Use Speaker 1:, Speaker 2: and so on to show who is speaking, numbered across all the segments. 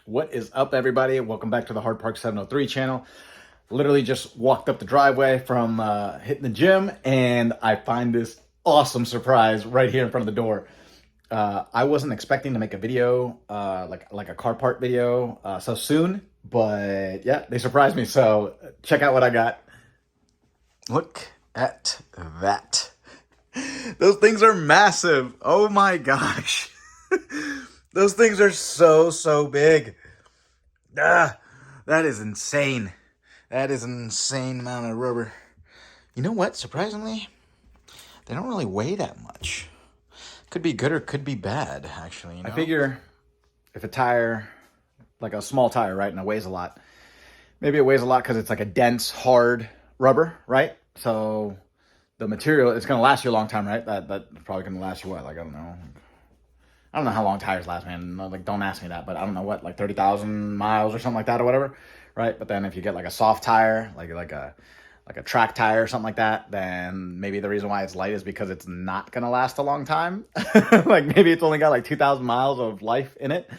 Speaker 1: What is up, everybody? Welcome back to the Hard Park 703 channel. Literally just walked up the driveway from hitting the gym, and I find this awesome surprise right here in front of the door. I wasn't expecting to make a video, like a car part video so soon, but yeah, they surprised me. So check out what I got. Look at that. Those things are massive. Oh my gosh. Those things are so big. That is insane. That is an insane amount of rubber. You know what? Surprisingly, they don't really weigh that much. Could be good or could be bad, actually. You know? I figure if a tire, like a small tire, right, and it weighs a lot, maybe it weighs a lot because it's like a dense, hard rubber, right? So the material, it's going to last you a long time, right? That's probably going to last you what? Like, I don't know how long tires last, man. Like, don't ask me that, but I don't know what, like 30,000 miles or something like that or whatever, right? But then if you get like a soft tire, like a track tire or something like that, then maybe the reason why it's light is because it's not gonna last a long time. Like maybe it's only got like 2,000 miles of life in it.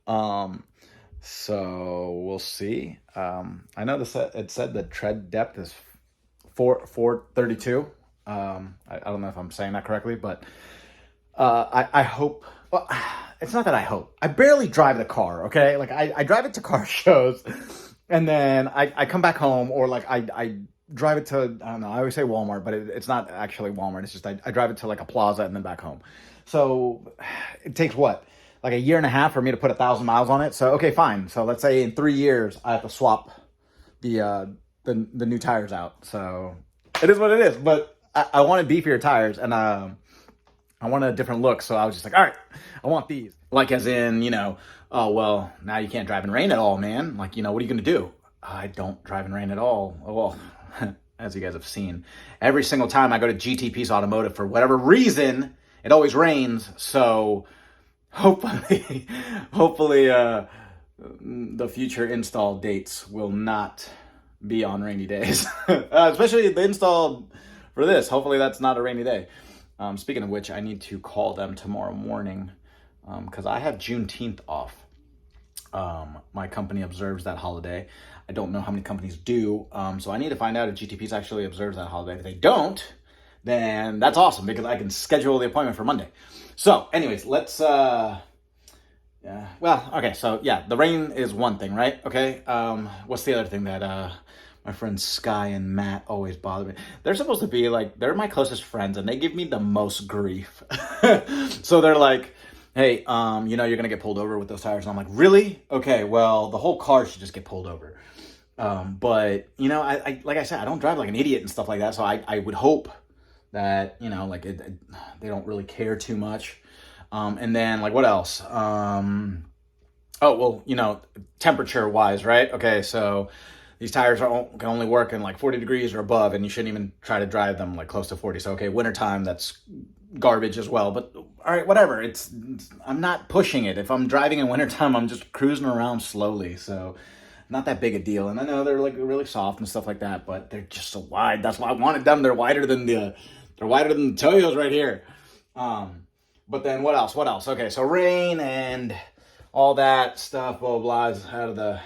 Speaker 1: So we'll see. I know it said the tread depth is 432. I don't know if I'm saying that correctly, but I hope. Well, it's not that I hope. I barely drive the car, okay? Like, I drive it to car shows, and then I come back home, or, like, I drive it to, I don't know, I always say Walmart, but it's not actually Walmart. It's just I drive it to, like, a plaza and then back home. So it takes, what, like a year and a half for me to put 1,000 miles on it? So, okay, fine. So let's say in 3 years, I have to swap the new tires out. So it is what it is. But I wanted beefier tires, and I wanted a different look, so I was just like, all right, I want these. Like, as in, oh, well, now you can't drive in rain at all, man. Like, what are you going to do? I don't drive in rain at all. Well, as you guys have seen, every single time I go to GTP's Automotive, for whatever reason, it always rains. So hopefully, the future install dates will not be on rainy days, especially the install for this. Hopefully that's not a rainy day. Speaking of which, I need to call them tomorrow morning because I have Juneteenth off. My company observes that holiday. I don't know how many companies do, so I need to find out if GTP's actually observes that holiday. If they don't, then that's awesome because I can schedule the appointment for Monday. So, anyways, let's... okay, so yeah, the rain is one thing, right? Okay, what's the other thing that... my friends Sky and Matt always bother me. They're supposed to be like, they're my closest friends, and they give me the most grief. So they're like, hey, you're going to get pulled over with those tires. And I'm like, really? Okay, well, the whole car should just get pulled over. But, I like I said, I don't drive like an idiot and stuff like that. So I would hope that, they don't really care too much. And then, like, what else? Temperature wise, right? Okay, so these tires can only work in like 40 degrees or above, and you shouldn't even try to drive them like close to 40. So, okay, wintertime, that's garbage as well. But, all right, whatever. I'm not pushing it. If I'm driving in wintertime, I'm just cruising around slowly. So, not that big a deal. And I know they're like really soft and stuff like that, but they're just so wide. That's why I wanted them. They're wider than the Toyos right here. But then what else? Okay, so rain and all that stuff, blah, blah, is out of the...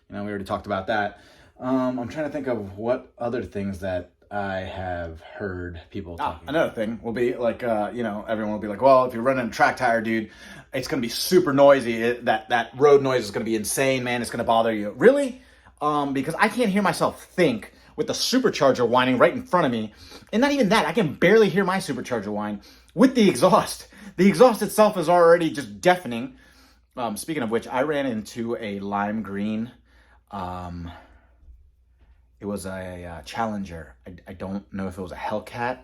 Speaker 1: we already talked about that. I'm trying to think of what other things that I have heard people talking about. Another thing will be like, everyone will be like, well, if you're running a track tire, dude, it's going to be super noisy. That road noise is going to be insane, man. It's going to bother you. Really? Because I can't hear myself think with the supercharger whining right in front of me. And not even that. I can barely hear my supercharger whine with the exhaust. The exhaust itself is already just deafening. Speaking of which, I ran into a lime green... it was a Challenger. I don't know if it was a Hellcat.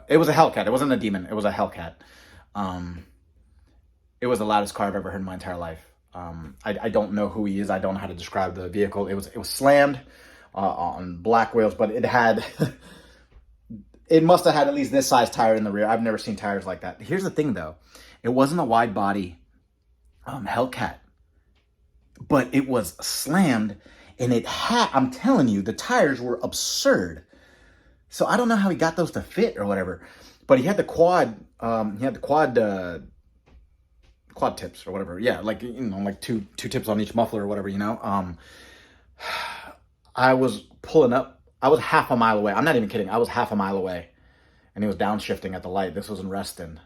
Speaker 1: It was a Hellcat. It wasn't a Demon. It was a Hellcat. It was the loudest car I've ever heard in my entire life. I don't know who he is. I don't know how to describe the vehicle. It was slammed on black wheels, but it had... it must have had at least this size tire in the rear. I've never seen tires like that. Here's the thing, though. It wasn't a wide body Hellcat. But it was slammed, and I'm telling you, the tires were absurd. So I don't know how he got those to fit or whatever. But he had the quad quad tips or whatever. Yeah, like, you know, like two tips on each muffler or whatever, you know. I was pulling up. I was half a mile away. I'm not even kidding. I was half a mile away, and he was downshifting at the light. This was in Reston.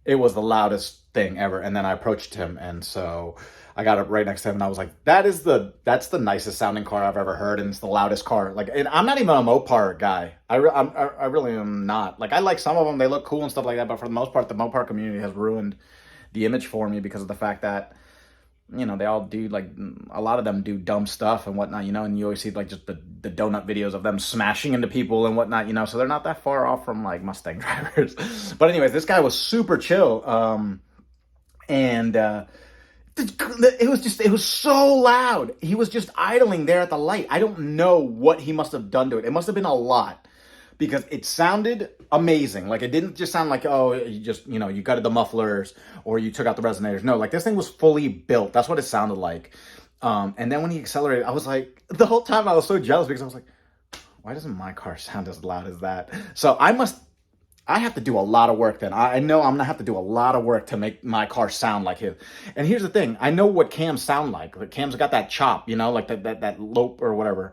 Speaker 1: It was the loudest thing ever. And then I approached him, and so I got up right next to him, and I was like, that's the nicest sounding car I've ever heard, and it's the loudest car. Like, and I'm not even a Mopar guy. I really am not. Like, I like some of them. They look cool and stuff like that, but for the most part, the Mopar community has ruined the image for me because of the fact that, you know, they all do, like, a lot of them do dumb stuff and whatnot, you know, and you always see, like, just the donut videos of them smashing into people and whatnot, you know, so they're not that far off from, like, Mustang drivers. But anyways, this guy was super chill, and it was so loud. He was just idling there at the light. I don't know what he must have done to it. It must have been a lot, because it sounded amazing. Like, it didn't just sound like, oh, you just, you know, you gutted the mufflers or you took out the resonators. No, like, this thing was fully built. That's what it sounded like. And then when he accelerated, I was like, the whole time I was so jealous, because I was like, why doesn't my car sound as loud as that? So I have to do a lot of work then. I know I'm gonna have to do a lot of work to make my car sound like his. And here's the thing, I know what cams sound like. Like, cams got that chop, you know, like that lope or whatever.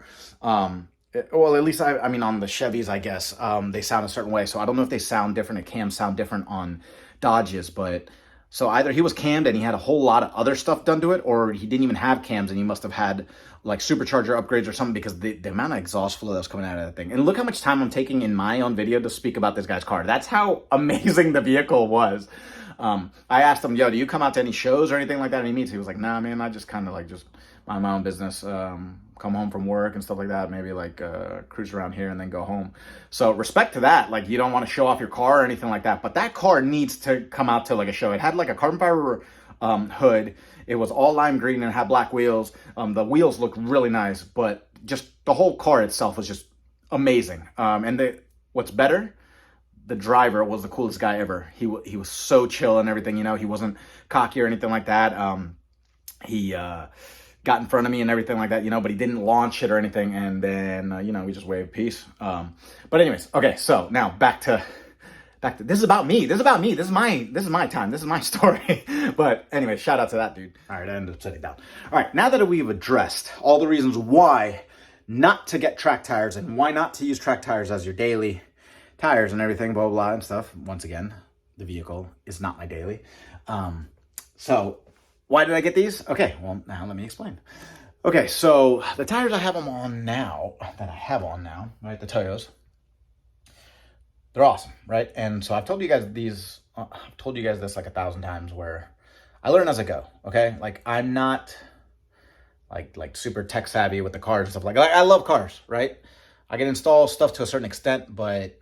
Speaker 1: Well, at least I mean, on the Chevys, I guess, they sound a certain way. So I don't know if they sound different, if cams sound different on Dodges, but so either he was cammed and he had a whole lot of other stuff done to it, or he didn't even have cams and he must have had like supercharger upgrades or something, because the amount of exhaust flow that was coming out of that thing. And look how much time I'm taking in my own video to speak about this guy's car. That's how amazing the vehicle was. I asked him, yo, do you come out to any shows or anything like that? And he meets. He was like, nah, man, I just kind of like just mind my own business. Come home from work and stuff like that. Maybe like cruise around here and then go home. So respect to that. Like, you don't want to show off your car or anything like that. But that car needs to come out to like a show. It had like a carbon fiber hood. It was all lime green and had black wheels. The wheels looked really nice, but just the whole car itself was just amazing. And what's better, the driver was the coolest guy ever. He was so chill and everything, you know. He wasn't cocky or anything like that. He got in front of me and everything like that, you know, but he didn't launch it or anything. And then, you know, we just waved peace. But anyways, okay, so now back to this is about me. This is about me. This is my time. This is my story. But anyway, shout out to that dude. All right, I ended up sitting down. All right, now that we've addressed all the reasons why not to get track tires and why not to use track tires as your daily tires and everything, blah, blah, blah, and stuff. Once again, the vehicle is not my daily. So why did I get these? Okay, well, now let me explain. Okay, so the tires I have on now, right, the Toyos, they're awesome, right? And so I've told you guys this like 1,000 times, where I learn as I go, okay? Like, I'm not like super tech savvy with the cars and stuff like that. I love cars, right? I can install stuff to a certain extent, but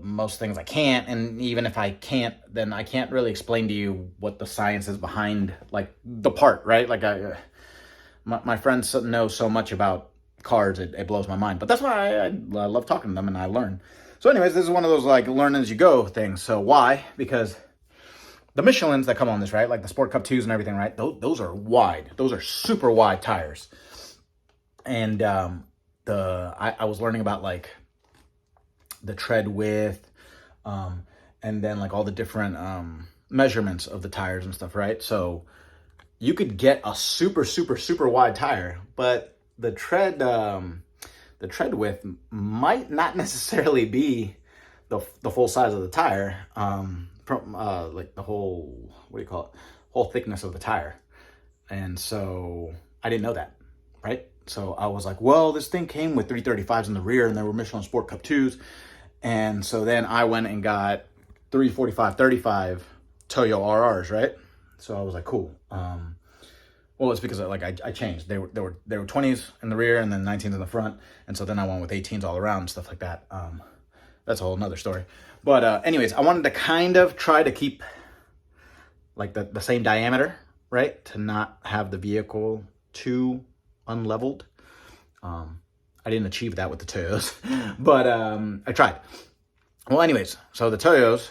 Speaker 1: most things I can't. And even if I can't, then I can't really explain to you what the science is behind like the part, right? Like, my friends know so much about cars, it blows my mind. But that's why I love talking to them and I learn. So anyways, this is one of those like learn as you go things. So why? Because the Michelins that come on this, right, like the Sport Cup 2s and everything, right, those are wide. Those are super wide tires. And I was learning about like the tread width, and then like all the different measurements of the tires and stuff, right? So you could get a super, super, super wide tire, but the tread width might not necessarily be the full size of the tire, from like the whole, what do you call it, whole thickness of the tire. And so I didn't know that, right? So I was like, well, this thing came with 335s in the rear and they were Michelin Sport Cup 2s. And so then I went and got 345/35 Toyo RRs, right? So I was like, cool. Well, it's because like I changed. They were 20s in the rear and then 19s in the front. And so then I went with 18s all around and stuff like that. That's a whole nother story. But anyways, I wanted to kind of try to keep like the same diameter, right? To not have the vehicle too unleveled. I didn't achieve that with the Toyos, but I tried. Well, anyways, so the Toyos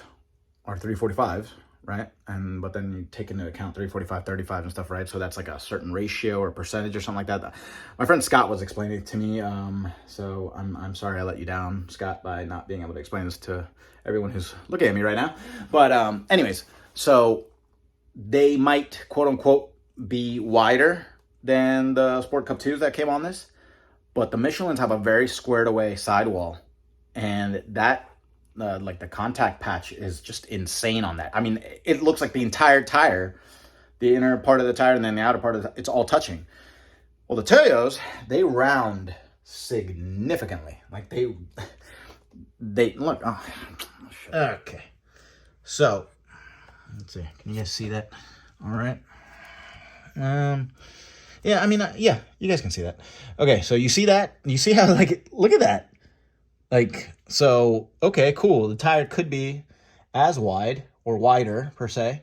Speaker 1: are 345s, right? But then you take into account 345, 35 and stuff, right? So that's like a certain ratio or percentage or something like that. My friend Scott was explaining it to me. So I'm sorry I let you down, Scott, by not being able to explain this to everyone who's looking at me right now. But anyways, so they might, quote unquote, be wider than the Sport Cup 2s that came on this, but the Michelins have a very squared away sidewall, and that like the contact patch is just insane on that. I mean, it looks like the entire tire, the inner part of the tire and then the outer part of it's all touching. Well, the Toyos, they round significantly. Like they look. Oh, okay, so let's see. Can you guys see that? All right. Yeah, I mean, yeah, you guys can see that. Okay, so you see that? You see how, like, look at that. Like, so, okay, cool. The tire could be as wide or wider, per se.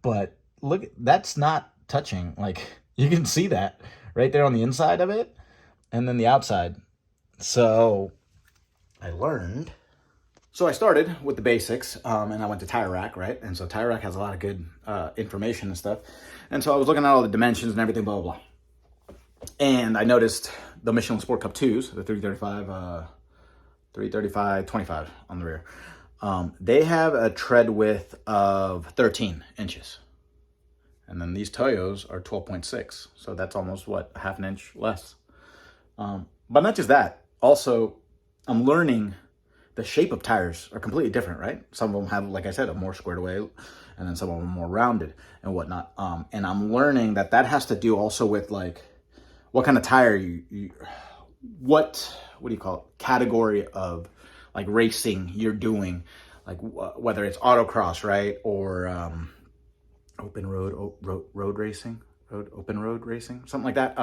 Speaker 1: But look, that's not touching. Like, you can see that right there on the inside of it. And then the outside. So, I learned. So I started with the basics, and I went to Tire Rack, right? And so Tire Rack has a lot of good information and stuff. And so I was looking at all the dimensions and everything, blah, blah, blah. And I noticed the Michelin Sport Cup 2s, the 335, 25 on the rear. They have a tread width of 13 inches. And then these Toyos are 12.6. So that's almost, what, a half an inch less. But not just that. Also, I'm learning the shape of tires are completely different, right? Some of them have, like I said, a more squared away, and then some of them are more rounded and whatnot. And I'm learning that has to do also with, like, what kind of tire what do you call it? Category of, like, racing you're doing, like whether it's autocross, right? Or open road racing, something like that.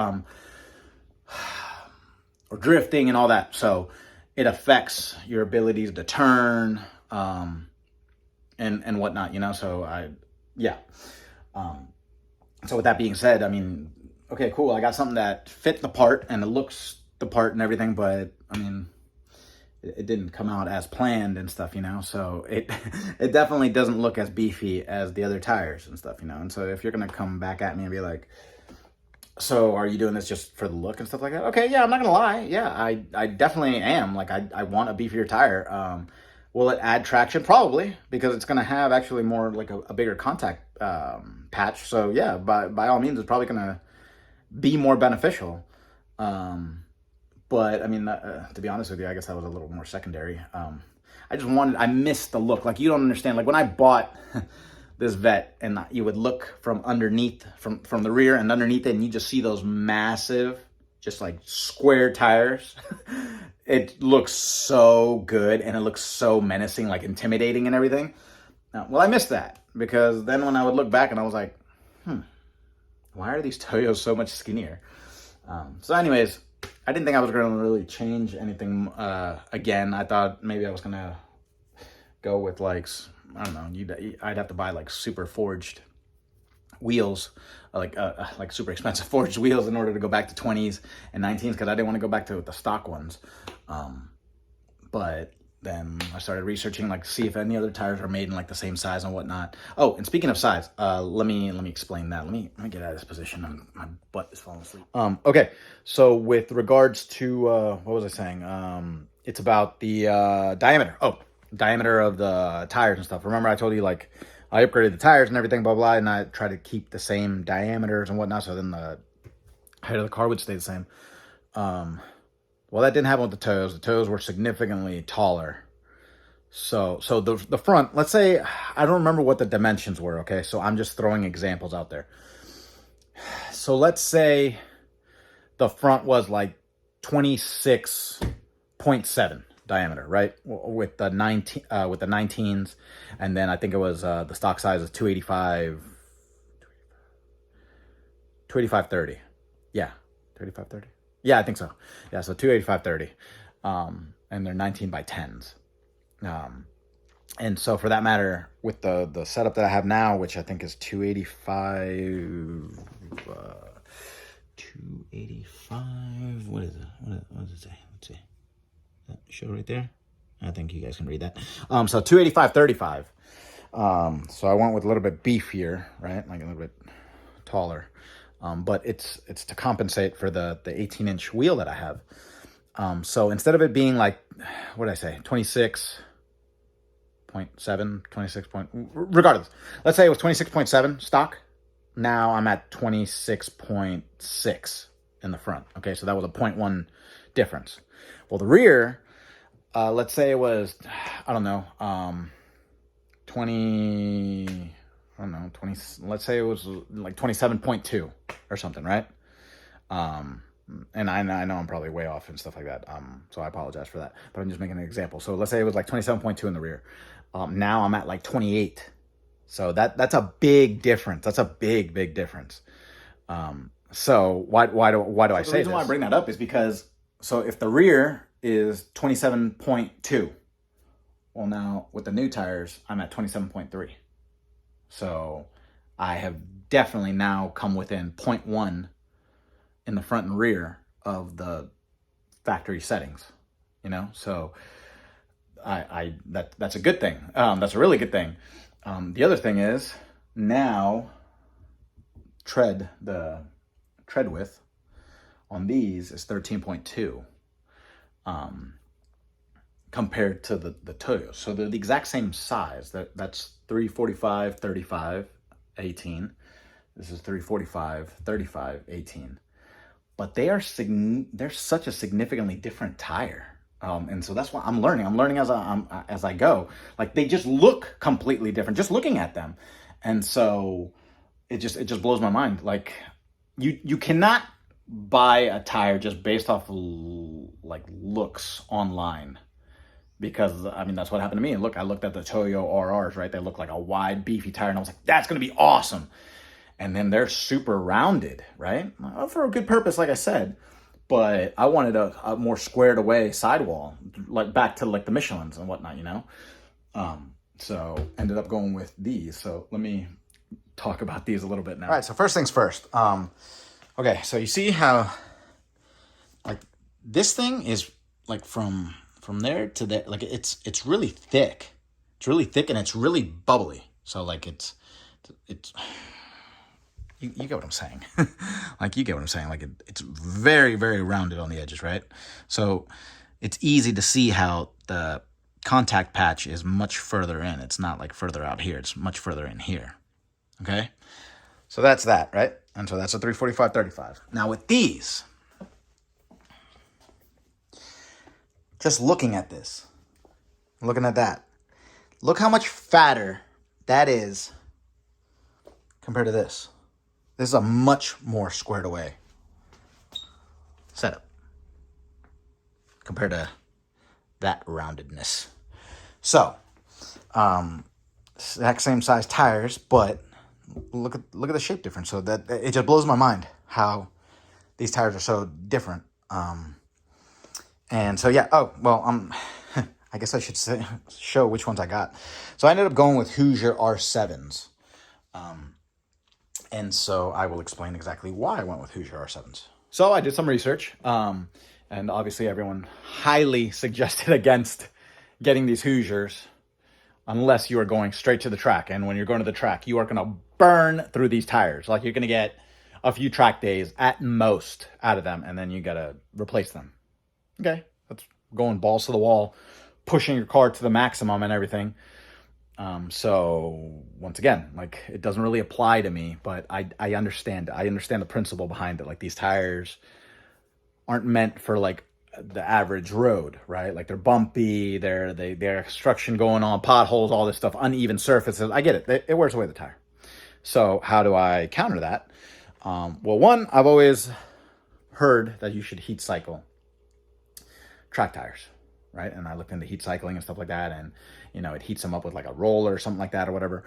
Speaker 1: Or drifting and all that. So it affects your abilities to turn, and whatnot, you know? So so with that being said, I mean, okay, cool. I got something that fit the part and it looks the part and everything, but I mean, it didn't come out as planned and stuff, you know? So it definitely doesn't look as beefy as the other tires and stuff, you know? And so if you're going to come back at me and be like, so are you doing this just for the look and stuff like that? Okay, yeah, I'm not gonna lie. Yeah, I definitely am. Like, I want a beefier tire. Will it add traction? Probably, because it's gonna have actually more like a bigger contact patch. So yeah, by all means, it's probably gonna be more beneficial. But I mean, to be honest with you, I guess that was a little more secondary. I missed the look. Like, you don't understand. Like, when I bought this Vet, and you would look from underneath, from the rear and underneath it, and you just see those massive, just like square tires. It looks so good, and it looks so menacing, like intimidating and everything. Well, I missed that, because then when I would look back and I was like, why are these Toyos so much skinnier? So anyways, I didn't think I was going to really change anything again. I thought maybe I was going to go with, like, I don't know, I'd have to buy, like, super forged wheels, like super expensive forged wheels, in order to go back to 20s and 19s, because I didn't want to go back to the stock ones. But then I started researching, like, see if any other tires are made in, like, the same size and whatnot. Oh, and speaking of size, let me explain that. Let me get out of this position. My butt is falling asleep. Okay, so with regards to what was I saying? It's about the diameter. Oh, diameter of the tires and stuff. Remember I told you, like, I upgraded the tires and everything, blah, blah, and I tried to keep the same diameters and whatnot, so then the height of the car would stay the same. Well, that didn't happen with the Toyos. The Toyos were significantly taller. So the front, let's say, I don't remember what the dimensions were, okay? So I'm just throwing examples out there. So let's say the front was like 26.7 diameter, right? With the 19s, and then I think it was the stock size is 285/30. Yeah, 285/30. Yeah, I think so. Yeah, so 285/30. And they're 19x10s. And so for that matter, with the setup that I have now, which I think is 285, what is it? What does it say? Let's see. That show right there. I think you guys can read that. So 285/35. So I went with a little bit beefier, right? Like a little bit taller. But it's to compensate for the 18-inch wheel that I have. So instead of it being like, what did I say? 26.7, 26 point, regardless. Let's say it was 26.7 stock. Now I'm at 26.6 in the front. Okay, so that was a 0.1 difference. Well, the rear, let's say it was, I don't know, 20, let's say it was like 27.2 or something, right? And I know I'm probably way off and stuff like that. So I apologize for that, but I'm just making an example. So let's say it was like 27.2 in the rear. Now I'm at like 28. So that's a big difference. That's a big difference. So why do I say this? The reason why I bring that up is because, so if the rear is 27.2, well, now with the new tires, I'm at 27.3. So I have definitely now come within 0.1 in the front and rear of the factory settings, you know? So that's a good thing. That's a really good thing. The other thing is now the tread width on these is 13.2 compared to the toyo. So they're the exact same size. That's 345, 35, 18. This is 345, 35, 18. But they're such a significantly different tire. And so that's what I'm learning. I'm learning as I go. Like, they just look completely different, just looking at them. And so it just blows my mind. Like, you cannot buy a tire just based off like looks online. Because, I mean, that's what happened to me. Look, I looked at the Toyo RRs, right? They look like a wide, beefy tire. And I was like, that's going to be awesome. And then they're super rounded, right? For a good purpose, like I said. But I wanted a more squared away sidewall, like back to like the Michelins and whatnot, you know? So ended up going with these. So let me talk about these a little bit now. All right, so first things first. Okay, so you see how, like, this thing is like from there to there, like it's really thick. It's really thick and it's really bubbly. So like it's you get what I'm saying. Like, you get what I'm saying. Like, it's very rounded on the edges, right? So it's easy to see how the contact patch is much further in. It's not like further out here. It's much further in here. Okay? So that's that, right? And so that's a 345/35. Now with these, just looking at this, looking at that, look how much fatter that is compared to this. This is a much more squared away setup compared to that roundedness. So, exact same size tires, but look at the shape difference. So that it just blows my mind how these tires are so different. And so yeah. Oh well. I guess I should show which ones I got. So I ended up going with Hoosier R7s. And so I will explain exactly why I went with Hoosier R7s. So I did some research, and obviously everyone highly suggested against getting these Hoosiers unless you are going straight to the track. And when you're going to the track, you are going to burn through these tires. Like, you're going to get a few track days at most out of them, and then you got to replace them. Okay, that's going balls to the wall, pushing your car to the maximum and everything. So once again, like, it doesn't really apply to me, but I understand the principle behind it. Like, these tires aren't meant for like the average road, right? Like, they're bumpy, they're construction going on, potholes, all this stuff, uneven surfaces. I get it. It wears away the tire. So how do I counter that? Well, one, I've always heard that you should heat cycle track tires, right? And I looked into heat cycling and stuff like that, and you know, it heats them up with like a roller or something like that or whatever.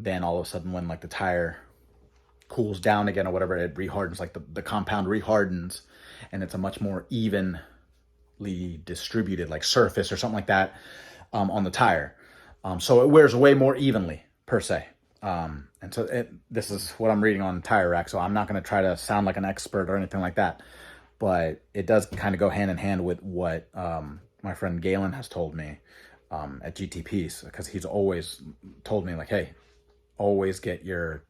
Speaker 1: Then all of a sudden, when like the tire cools down again or whatever, it rehardens, like the compound rehardens, and it's a much more evenly distributed like surface or something like that on the tire. So it wears way more evenly per se. And so this is what I'm reading on Tire Rack, so I'm not going to try to sound like an expert or anything like that. But it does kind of go hand in hand with what my friend Galen has told me at GTPs, because he's always told me like, hey, always get your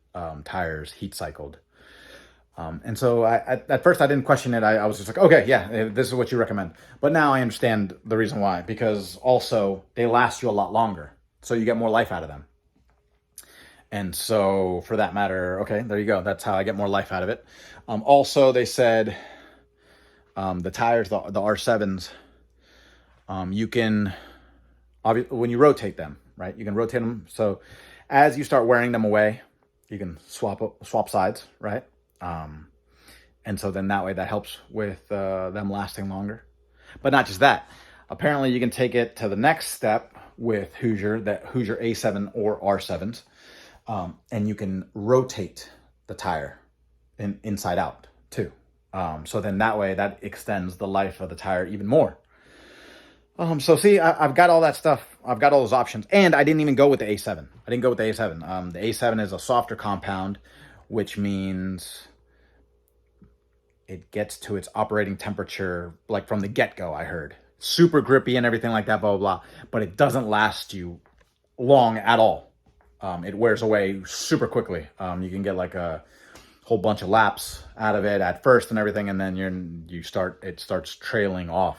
Speaker 1: tires heat cycled. And so at first I didn't question it. I was just like, okay, yeah, this is what you recommend. But now I understand the reason why, because also they last you a lot longer. So you get more life out of them. And so for that matter, okay, there you go. That's how I get more life out of it. Also, they said the tires, the R7s, you can, when you rotate them, right? You can rotate them. So as you start wearing them away, you can swap sides, right? And so then that way that helps with them lasting longer. But not just that. Apparently you can take it to the next step with Hoosier, that Hoosier A7 or R7s, and you can rotate the tire inside out too. So then that way that extends the life of the tire even more. So see, I've got all that stuff. I've got all those options. And I didn't even go with the A7. I didn't go with the A7. The A7 is a softer compound, which means it gets to its operating temperature like from the get-go, I heard. Super grippy and everything like that, blah, blah, blah. But it doesn't last you long at all. It wears away super quickly. You can get like a whole bunch of laps out of it at first and everything, and then it starts trailing off,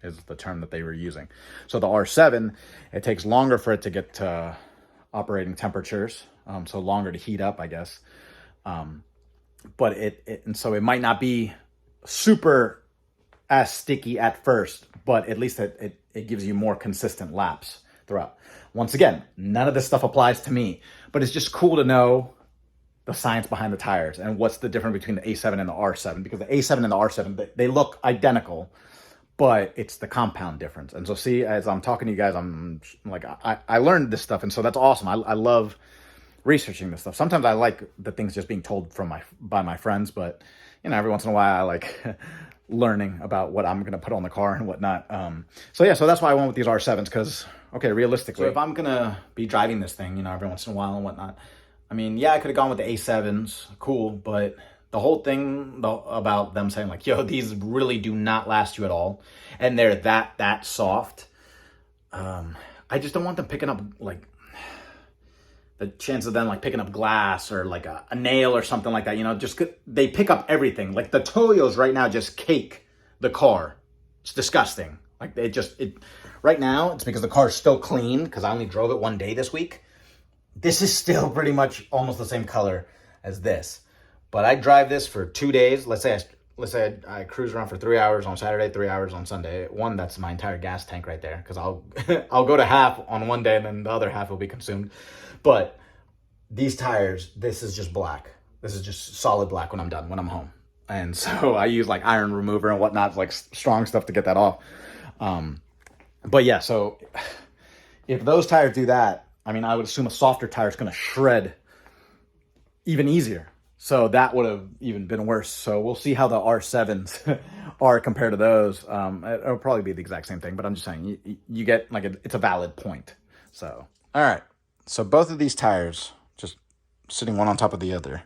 Speaker 1: is the term that they were using. So the R7, it takes longer for it to get to operating temperatures, so longer to heat up, I guess. But and so it might not be super as sticky at first, but at least it gives you more consistent laps throughout. Once again, none of this stuff applies to me, but it's just cool to know the science behind the tires and what's the difference between the A7 and the R7, because the A7 and the R7, they look identical, but it's the compound difference. And so see, as I'm talking to you guys, I'm like, I learned this stuff, and so that's awesome. I love researching this stuff. Sometimes I like the things just being told by my friends, but you know, every once in a while I like learning about what I'm gonna put on the car and whatnot. So yeah, so that's why I went with these R7s, because okay, realistically, so if I'm gonna be driving this thing, you know, every once in a while and whatnot, I mean, yeah, I could have gone with the A7s, cool, but the whole thing about them saying like, yo, these really do not last you at all, and they're that soft, I just don't want them picking up like the chance of them like picking up glass or like a nail or something like that, you know, just they pick up everything. Like the Toyos right now just cake the car. It's disgusting. Like right now it's because the car's still clean, because I only drove it one day this week. This is still pretty much almost the same color as this. But I drive this for 2 days. Let's say I cruise around for 3 hours on Saturday, 3 hours on Sunday. One, that's my entire gas tank right there, because I'll go to half on one day and then the other half will be consumed. But these tires, this is just black. This is just solid black when I'm done, when I'm home. And so I use like iron remover and whatnot, like strong stuff to get that off. But yeah, so if those tires do that, I mean, I would assume a softer tire is going to shred even easier. So that would have even been worse. So we'll see how the R7s are compared to those. It'll probably be the exact same thing, but I'm just saying you get like it's a valid point. So, all right. So both of these tires, just sitting one on top of the other,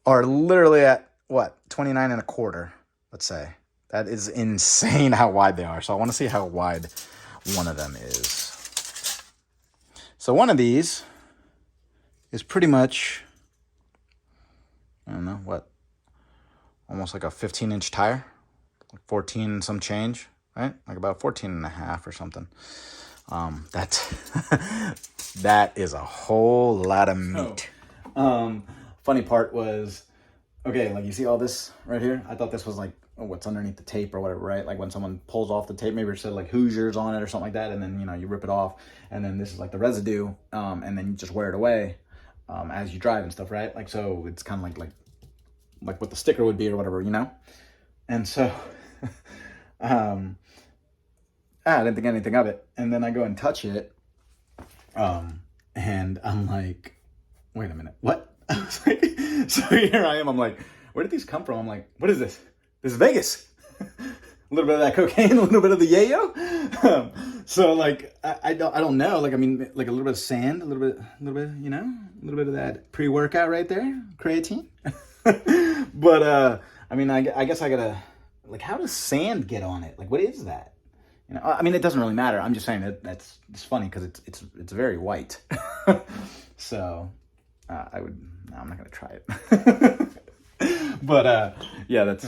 Speaker 1: are literally at what, 29 and a quarter, let's say. That is insane how wide they are. So I want to see how wide one of them is. So one of these is pretty much, I don't know, what, almost like a 15-inch tire, like 14 and some change, right? Like about 14 and a half or something. That is a whole lot of meat. Funny part was, okay, like you see all this right here? I thought this was like what's underneath the tape or whatever, right? Like when someone pulls off the tape, maybe it said like Hoosiers on it or something like that, and then, you know, you rip it off, and then this is like the residue, and then you just wear it away as you drive and stuff, right? Like, so it's kind of like what the sticker would be or whatever, you know? And so I didn't think anything of it. And then I go and touch it. And I'm like, wait a minute, what? I was like, so here I am. I'm like, where did these come from? I'm like, what is this? This is Vegas. A little bit of that cocaine, a little bit of the yayo. So like, I don't know. Like, I mean, like a little bit of sand, a little bit, you know, a little bit of that pre-workout right there, creatine. But, I mean, I guess I gotta, like, how does sand get on it? Like, what is that? You know, I mean, it doesn't really matter. I'm just saying that it's funny because it's very white. So I would. No, I'm not gonna try it. But yeah, that's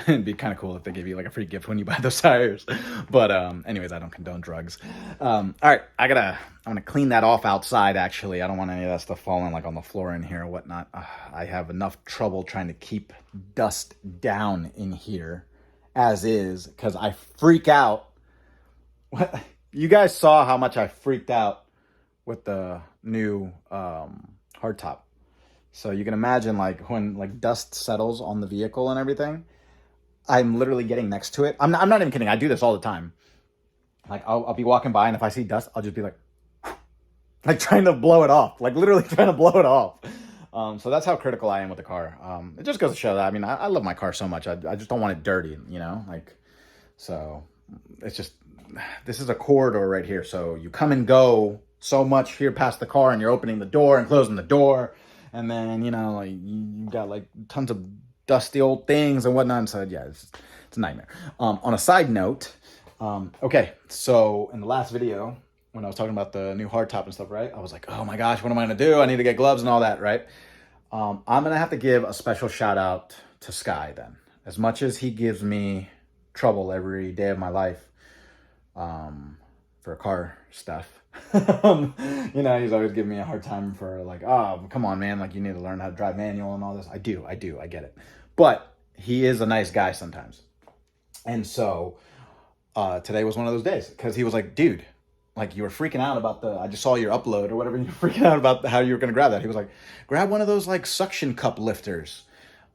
Speaker 1: it'd be kind of cool if they gave you like a free gift when you buy those tires. But anyways, I don't condone drugs. All right, I'm gonna clean that off outside. Actually, I don't want any of that stuff falling like on the floor in here or whatnot. I have enough trouble trying to keep dust down in here as is because I freak out. You guys saw how much I freaked out with the new hardtop. So you can imagine like when like dust settles on the vehicle and everything, I'm literally getting next to it. I'm not even kidding. I do this all the time. Like I'll be walking by and if I see dust, I'll just be like trying to blow it off, like literally trying to blow it off. So that's how critical I am with the car. It just goes to show that, I mean, I love my car so much. I just don't want it dirty, you know, like, so it's just, this is a corridor right here. So you come and go so much here past the car and you're opening the door and closing the door. And then, you know, like you got like tons of dusty old things and whatnot. And so yeah, it's a nightmare. On a side note, okay. So in the last video, when I was talking about the new hardtop and stuff, right? I was like, oh my gosh, what am I going to do? I need to get gloves and all that, right? I'm going to have to give a special shout out to Sky then. As much as he gives me trouble every day of my life for car stuff. You know, he's always giving me a hard time for like, oh, come on, man. Like, you need to learn how to drive manual and all this. I do. I get it. But he is a nice guy sometimes. And so today was one of those days because he was like, dude, like you were freaking out about I just saw your upload or whatever. And you were freaking out about how you were going to grab that. He was like, grab one of those like suction cup lifters.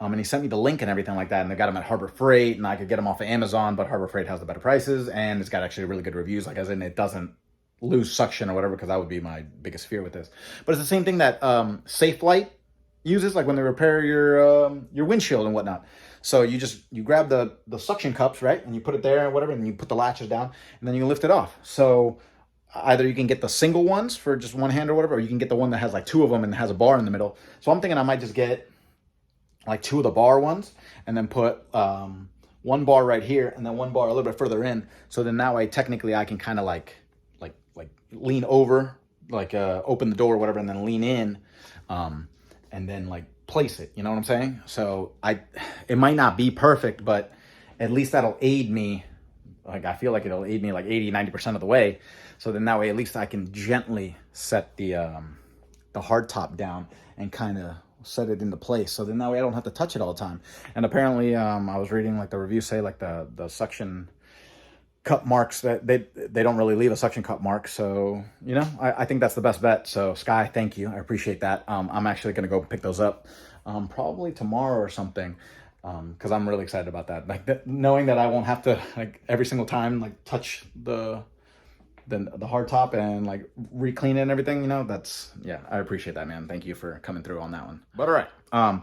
Speaker 1: And he sent me the link and everything like that. And they got them at Harbor Freight and I could get them off of Amazon, but Harbor Freight has the better prices. And it's got actually really good reviews. Like as in it doesn't lose suction or whatever, because that would be my biggest fear with this. But it's the same thing that Safe Light uses, like when they repair your windshield and whatnot. So you grab the suction cups, right, and you put it there and whatever, and you put the latches down, and then you lift it off. So either you can get the single ones for just one hand or whatever, or you can get the one that has like two of them and has a bar in the middle. So I'm thinking I might just get like two of the bar ones and then put one bar right here and then one bar a little bit further in. So then that way technically I can kind of like lean over, like open the door or whatever, and then lean in, and then like place it. You know what I'm saying? So it might not be perfect, but at least that'll aid me. Like I feel like it'll aid me like 80-90% of the way. So then that way at least I can gently set the hardtop down and kind of set it into place. So then that way I don't have to touch it all the time. And apparently I was reading like the reviews say like the suction cup marks that they don't really leave a suction cup mark. So, you know, I think that's the best bet. So Sky, thank you. I appreciate that. I'm actually going to go pick those up probably tomorrow or something. Cause I'm really excited about that. Like knowing that I won't have to like every single time, like touch the hard top and like re-clean it and everything, you know, yeah, I appreciate that, man. Thank you for coming through on that one. But all right. I'm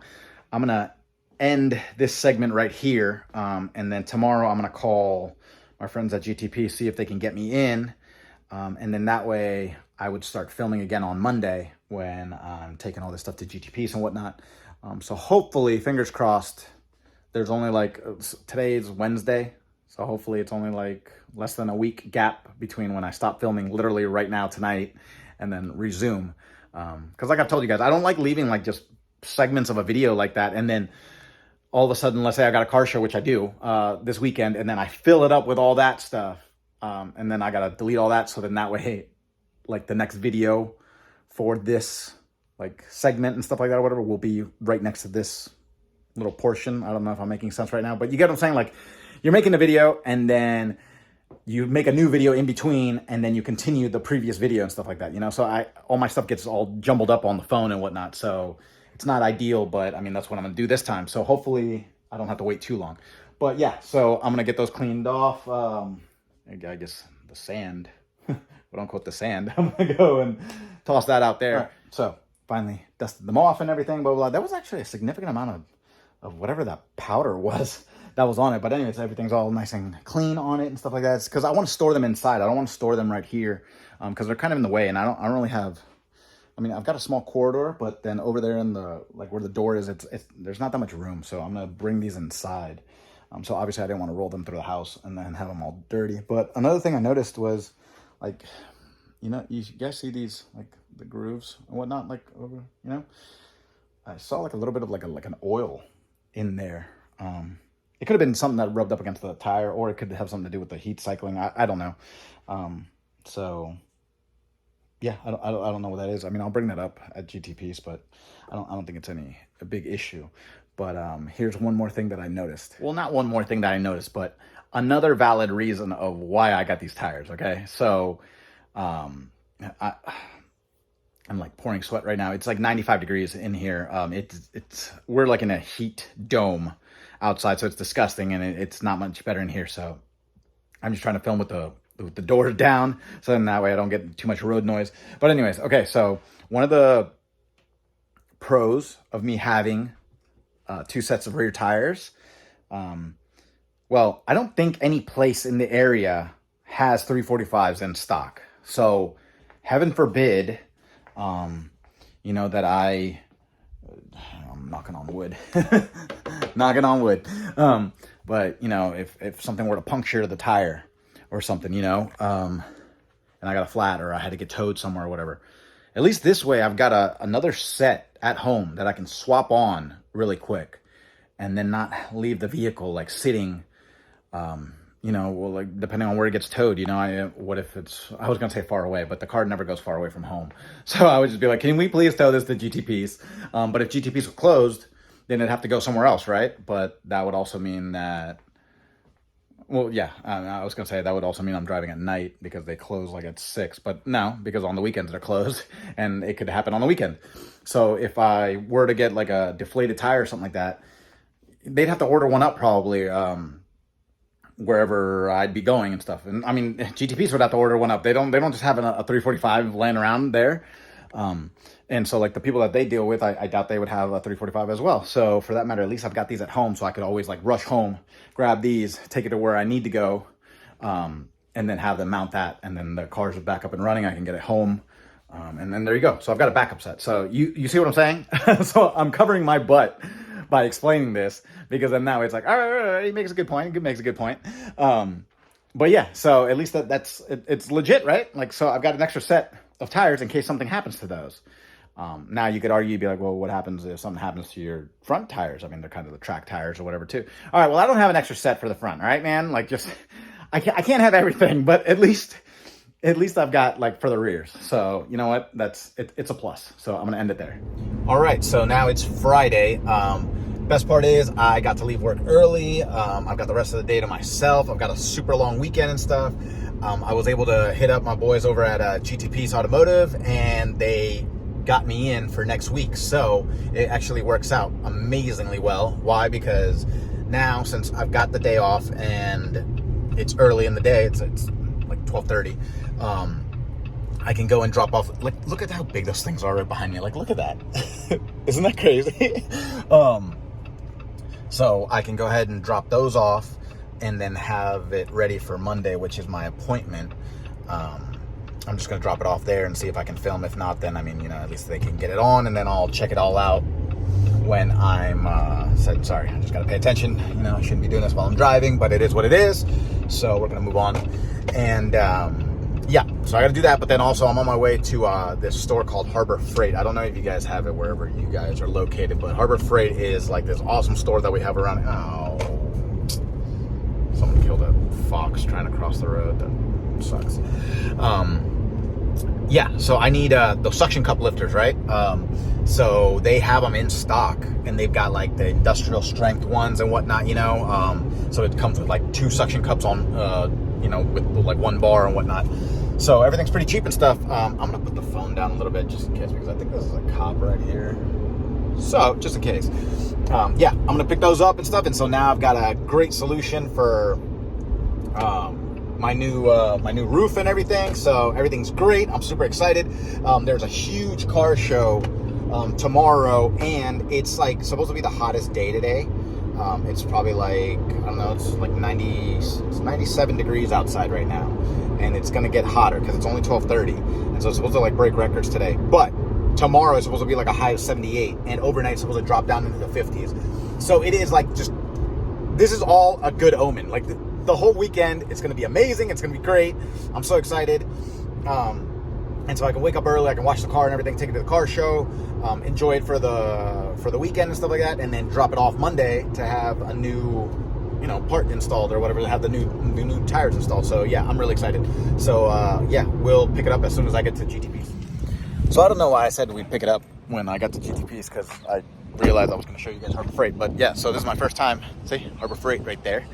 Speaker 1: going to end this segment right here. And then tomorrow I'm going to call my friends at GTP, see if they can get me in. And then that way I would start filming again on Monday when I'm taking all this stuff to GTPs and whatnot. So hopefully, fingers crossed, there's only like, today's Wednesday. So hopefully it's only like less than a week gap between when I stop filming literally right now tonight and then resume. Cause like I've told you guys, I don't like leaving like just segments of a video like that. And then all of a sudden, let's say I got a car show, which I do this weekend, and then I fill it up with all that stuff. And then I got to delete all that. So then that way, hey, like the next video for this like segment and stuff like that or whatever will be right next to this little portion. I don't know if I'm making sense right now, but you get what I'm saying? Like you're making a video and then you make a new video in between and then you continue the previous video and stuff like that, you know? So all my stuff gets all jumbled up on the phone and whatnot. So it's not ideal, but I mean, that's what I'm going to do this time. So hopefully I don't have to wait too long. But yeah, so I'm going to get those cleaned off. I guess the sand, quote unquote, the sand. I'm going to go and toss that out there. Right. So finally dusted them off and everything, blah, blah, blah. That was actually a significant amount of whatever that powder was that was on it. But anyways, everything's all nice and clean on it and stuff like that. It's because I want to store them inside. I don't want to store them right here because they're kind of in the way. And I don't really have... I mean, I've got a small corridor, but then over there in the, like where the door is, it's there's not that much room. So I'm going to bring these inside. So obviously I didn't want to roll them through the house and then have them all dirty. But another thing I noticed was, like, you know, you guys see these, like, the grooves and whatnot, like, over, you know, I saw like a little bit of like an oil in there. It could have been something that rubbed up against the tire, or it could have something to do with the heat cycling. I don't know. So yeah, I don't know what that is. I mean, I'll bring that up at GTPs, but I don't think it's a big issue. But here's one more thing that I noticed. Well, not one more thing that I noticed, but another valid reason of why I got these tires. Okay, so I'm like pouring sweat right now. It's like 95 degrees in here. We're like in a heat dome outside, so it's disgusting, and it's not much better in here. So I'm just trying to film with the doors down, so then that way I don't get too much road noise. But anyways, okay, so one of the pros of me having 2 sets of rear tires, well, I don't think any place in the area has 345s in stock. So heaven forbid, you know, that I'm knocking on wood, knocking on wood. But you know, if something were to puncture the tire or something, you know, and I got a flat, or I had to get towed somewhere or whatever, at least this way I've got another set at home that I can swap on really quick, and then not leave the vehicle like sitting, you know, well, like depending on where it gets towed, you know, I was going to say far away, but the car never goes far away from home. So I would just be like, can we please tow this to GTPs? But if GTPs were closed, then it'd have to go somewhere else, right? But that would also mean that, well, yeah, I was going to say that would also mean I'm driving at night, because they close like at 6, but no, because on the weekends they're closed, and it could happen on the weekend. So if I were to get like a deflated tire or something like that, they'd have to order one up probably, wherever I'd be going and stuff. And I mean, GTPs would have to order one up. They don't just have a 345 laying around there. And so like the people that they deal with, I doubt they would have a 345 as well. So for that matter, at least I've got these at home, so I could always like rush home, grab these, take it to where I need to go, and then have them mount that, and then the cars are back up and running. I can get it home. And then there you go. So I've got a backup set. So you see what I'm saying? So I'm covering my butt by explaining this, because then now it's like, all right, he makes a good point. He makes a good point. But yeah, so at least it's legit, right? Like, so I've got an extra set of tires in case something happens to those. Now you could argue, be like, well, what happens if something happens to your front tires? I mean, they're kind of the track tires or whatever too. All right, well, I don't have an extra set for the front, all right, man? Like, just, I can't have everything, but at least I've got like for the rears. So you know what? It's a plus. So I'm gonna end it there. All right, so now it's Friday. Best part is I got to leave work early. I've got the rest of the day to myself. I've got a super long weekend and stuff. I was able to hit up my boys over at GTP's Automotive, and they got me in for next week. So it actually works out amazingly well. Why? Because now, since I've got the day off and it's early in the day, it's like 12:30, I can go and drop off. Like, look at how big those things are right behind me. Like, look at that. Isn't that crazy? So I can go ahead and drop those off, and then have it ready for Monday, which is my appointment. I'm just going to drop it off there and see if I can film. If not, then, I mean, you know, at least they can get it on, and then I'll check it all out when I'm sorry, I just got to pay attention. You know, I shouldn't be doing this while I'm driving, but it is what it is. So we're going to move on. And yeah, so I got to do that. But then also I'm on my way to this store called Harbor Freight. I don't know if you guys have it wherever you guys are located, but Harbor Freight is like this awesome store that we have around. Oh, someone killed a fox trying to cross the road. That sucks. Yeah, so I need those suction cup lifters, right? So they have them in stock, and they've got like the industrial strength ones and whatnot, you know. So it comes with like 2 suction cups on, you know, with like 1 bar and whatnot. So everything's pretty cheap and stuff. I'm gonna put the phone down a little bit just in case, because I think this is a cop right here. So just in case, yeah, I'm gonna pick those up and stuff. And so now I've got a great solution for my new roof and everything. So everything's great. I'm super excited. There's a huge car show tomorrow, and it's like supposed to be the hottest day today. It's probably like, I don't know, it's like 97 degrees outside right now, and it's gonna get hotter because it's only 12:30, and so it's supposed to like break records today. But tomorrow is supposed to be like a high of 78, and overnight it's supposed to drop down into the 50s. So it is like just this is all a good omen. Like the whole weekend, it's going to be amazing. It's going to be great. I'm so excited. And so I can wake up early, I can wash the car and everything, take it to the car show, enjoy it for the weekend and stuff like that, and then drop it off Monday to have a new, you know, part installed or whatever, to have the new tires installed. So yeah, I'm really excited. So yeah, we'll pick it up as soon as I get to GTP's. So I don't know why I said we'd pick it up when I got to GTP's, because I realized I was going to show you guys Harbor Freight. But yeah, so this is my first time. See, Harbor Freight right there.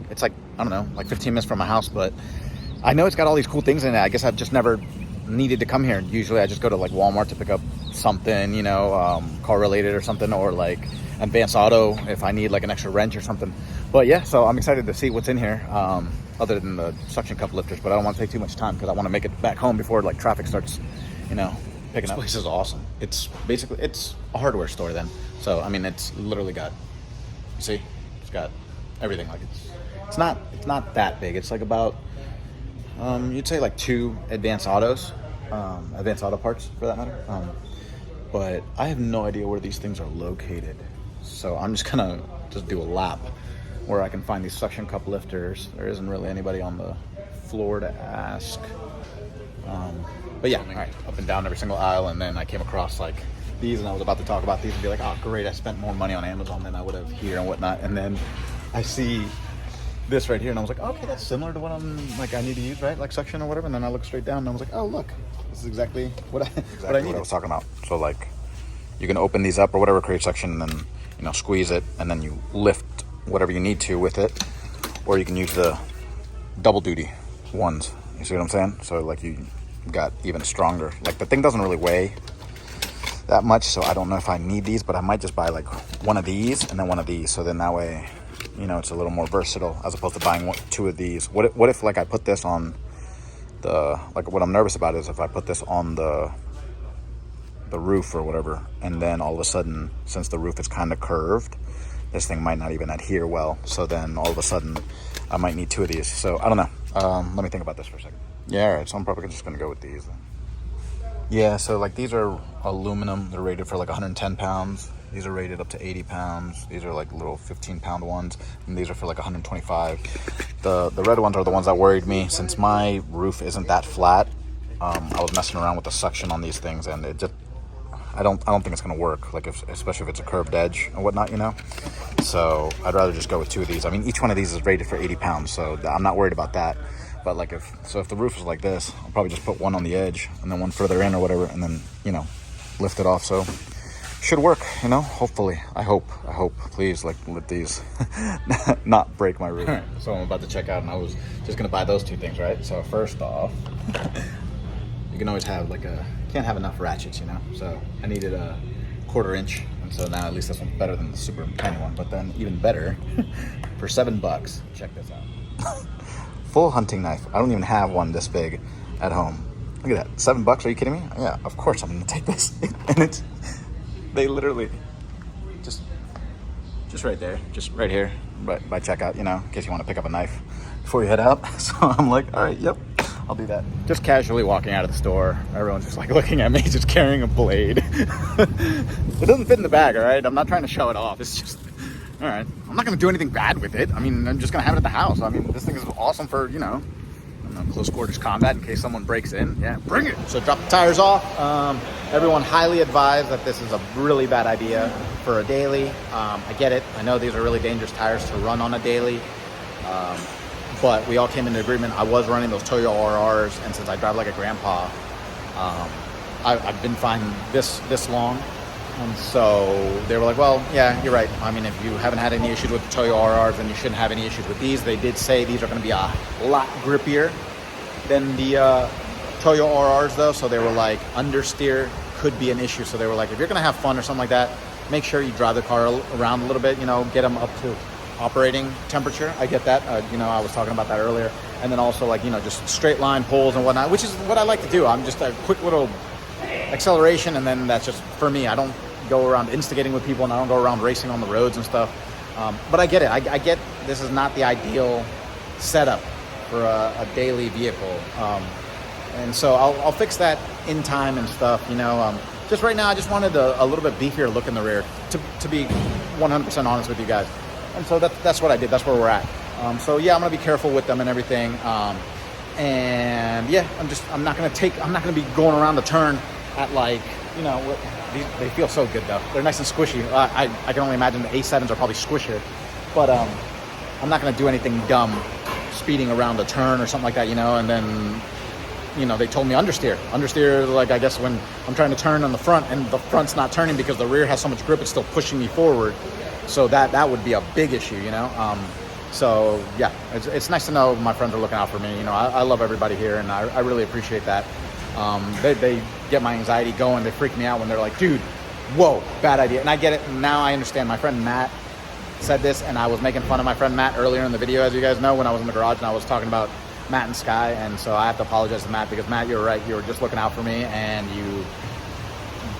Speaker 1: It's like, I don't know, like 15 minutes from my house, but I know it's got all these cool things in it. I guess I've just never needed to come here. Usually I just go to like Walmart to pick up something, you know, car related or something, or like Advanced Auto if I need like an extra wrench or something. But yeah, so I'm excited to see what's in here, other than the suction cup lifters. But I don't want to take too much time because I want to make it back home before like traffic starts, you know, picking up. This place is awesome. It's basically, it's a hardware store then. So I mean, it's literally got, you see, it's got everything. Like it's not that big. It's like about you'd say like 2 Advanced Autos, Advanced Auto parts for that matter. But I have no idea where these things are located. So I'm just gonna do a lap where I can find these suction cup lifters. There isn't really anybody on the floor to ask. But yeah, all right, up and down every single aisle, and then I came across like these, and I was about to talk about these and be like, oh great, I spent more money on Amazon than I would have here and whatnot. And then I see this right here, and I was like, okay, that's similar to what I need to use, right? Like suction or whatever. And then I looked straight down, and I was like, oh look, this is exactly what I was talking about. So like, you can open these up or whatever, create suction, and then, you know, squeeze it, and then you lift whatever you need to with it, or you can use the double duty ones. You see what I'm saying? So like, you got even stronger. Like the thing doesn't really weigh that much, so I don't know if I need these, but I might just buy like one of these and then one of these, so then that way, you know, it's a little more versatile as opposed to buying 2 of these. What if like I put this on the, like what I'm nervous about is if I put this on the roof or whatever, and then all of a sudden, since the roof is kind of curved, this thing might not even adhere well. So then all of a sudden I might need 2 of these. So I don't know. Let me think about this for a second. Yeah, all right, so I'm probably just gonna go with these. Yeah, so like these are aluminum. They're rated for like 110 pounds. These are rated up to 80 pounds. These are like little 15-pound ones, and these are for like 125. The red ones are the ones that worried me. Since my roof isn't that flat, I was messing around with the suction on these things, and it just, I don't think it's gonna work. Like especially if it's a curved edge and whatnot, you know. So I'd rather just go with 2 of these. I mean, each one of these is rated for 80 pounds, so I'm not worried about that. But like if the roof is like this, I'll probably just put one on the edge and then one further in or whatever, and then, you know, lift it off. So should work, you know, hopefully. I hope, please, like, let these not break my roof. Right, so I'm about to check out, and I was just gonna buy those 2 things, right? So first off, you can always have like can't have enough ratchets, you know? So I needed a 1/4 inch, and so now at least this one's better than the super tiny one. But then even better, for $7, check this out. Full hunting knife. I don't even have one this big at home. Look at that, $7, are you kidding me? Yeah, of course I'm gonna take this. And they literally just right there, just right here by checkout, you know, in case you want to pick up a knife before you head out. So I'm like, all right, yep, I'll do that. Just casually walking out of the store, everyone's just like looking at me, just carrying a blade. It doesn't fit in the bag, all right? I'm not trying to show it off. It's just, all right, I'm not gonna do anything bad with it. I mean, I'm just gonna have it at the house. I mean, this thing is awesome for, you know, close quarters combat in case someone breaks in. Yeah, bring it. So drop the tires off. Everyone highly advised that this is a really bad idea for a daily. I get it. I know these are really dangerous tires to run on a daily. But we all came into agreement. I was running those Toyo RRs, and since I drive like a grandpa, I've been fine this long. And so they were like, well, yeah, you're right. I mean, if you haven't had any issues with the Toyo RRs, then you shouldn't have any issues with these. They did say these are going to be a lot grippier than the Toyo RRs, though. So they were like, understeer could be an issue. So they were like, if you're going to have fun or something like that, make sure you drive the car around a little bit, you know, get them up to operating temperature. I get that. You know, I was talking about that earlier. And then also, like, you know, just straight line pulls and whatnot, which is what I like to do. I'm just a quick little acceleration, and then that's just for me. I don't go around instigating with people, and I don't go around racing on the roads and stuff. But I get it. I get this is not the ideal setup for a daily vehicle. And so I'll fix that in time and stuff, you know. Just right now, I just wanted a little bit beefier look in the rear, to be 100% honest with you guys. And so that's what I did. That's where we're at. So yeah, I'm gonna be careful with them and everything. And yeah, I'm not gonna be going around the turn at like, you know, they feel so good though. They're nice and squishy. I can only imagine the A7s are probably squishier, but I'm not gonna do anything dumb, speeding around a turn or something like that, you know. And then, you know, they told me understeer. Understeer, like, I guess when I'm trying to turn on the front and the front's not turning because the rear has so much grip, it's still pushing me forward. So that would be a big issue, you know. So yeah, it's nice to know my friends are looking out for me. You know, I love everybody here, and I really appreciate that. They get my anxiety going. They freak me out when they're like, dude, whoa, bad idea. And I get it. Now I understand. My friend Matt said this, and I was making fun of my friend Matt earlier in the video, as you guys know, when I was in the garage and I was talking about Matt and Sky. And so I have to apologize to Matt, because Matt, you're right. You were just looking out for me, and you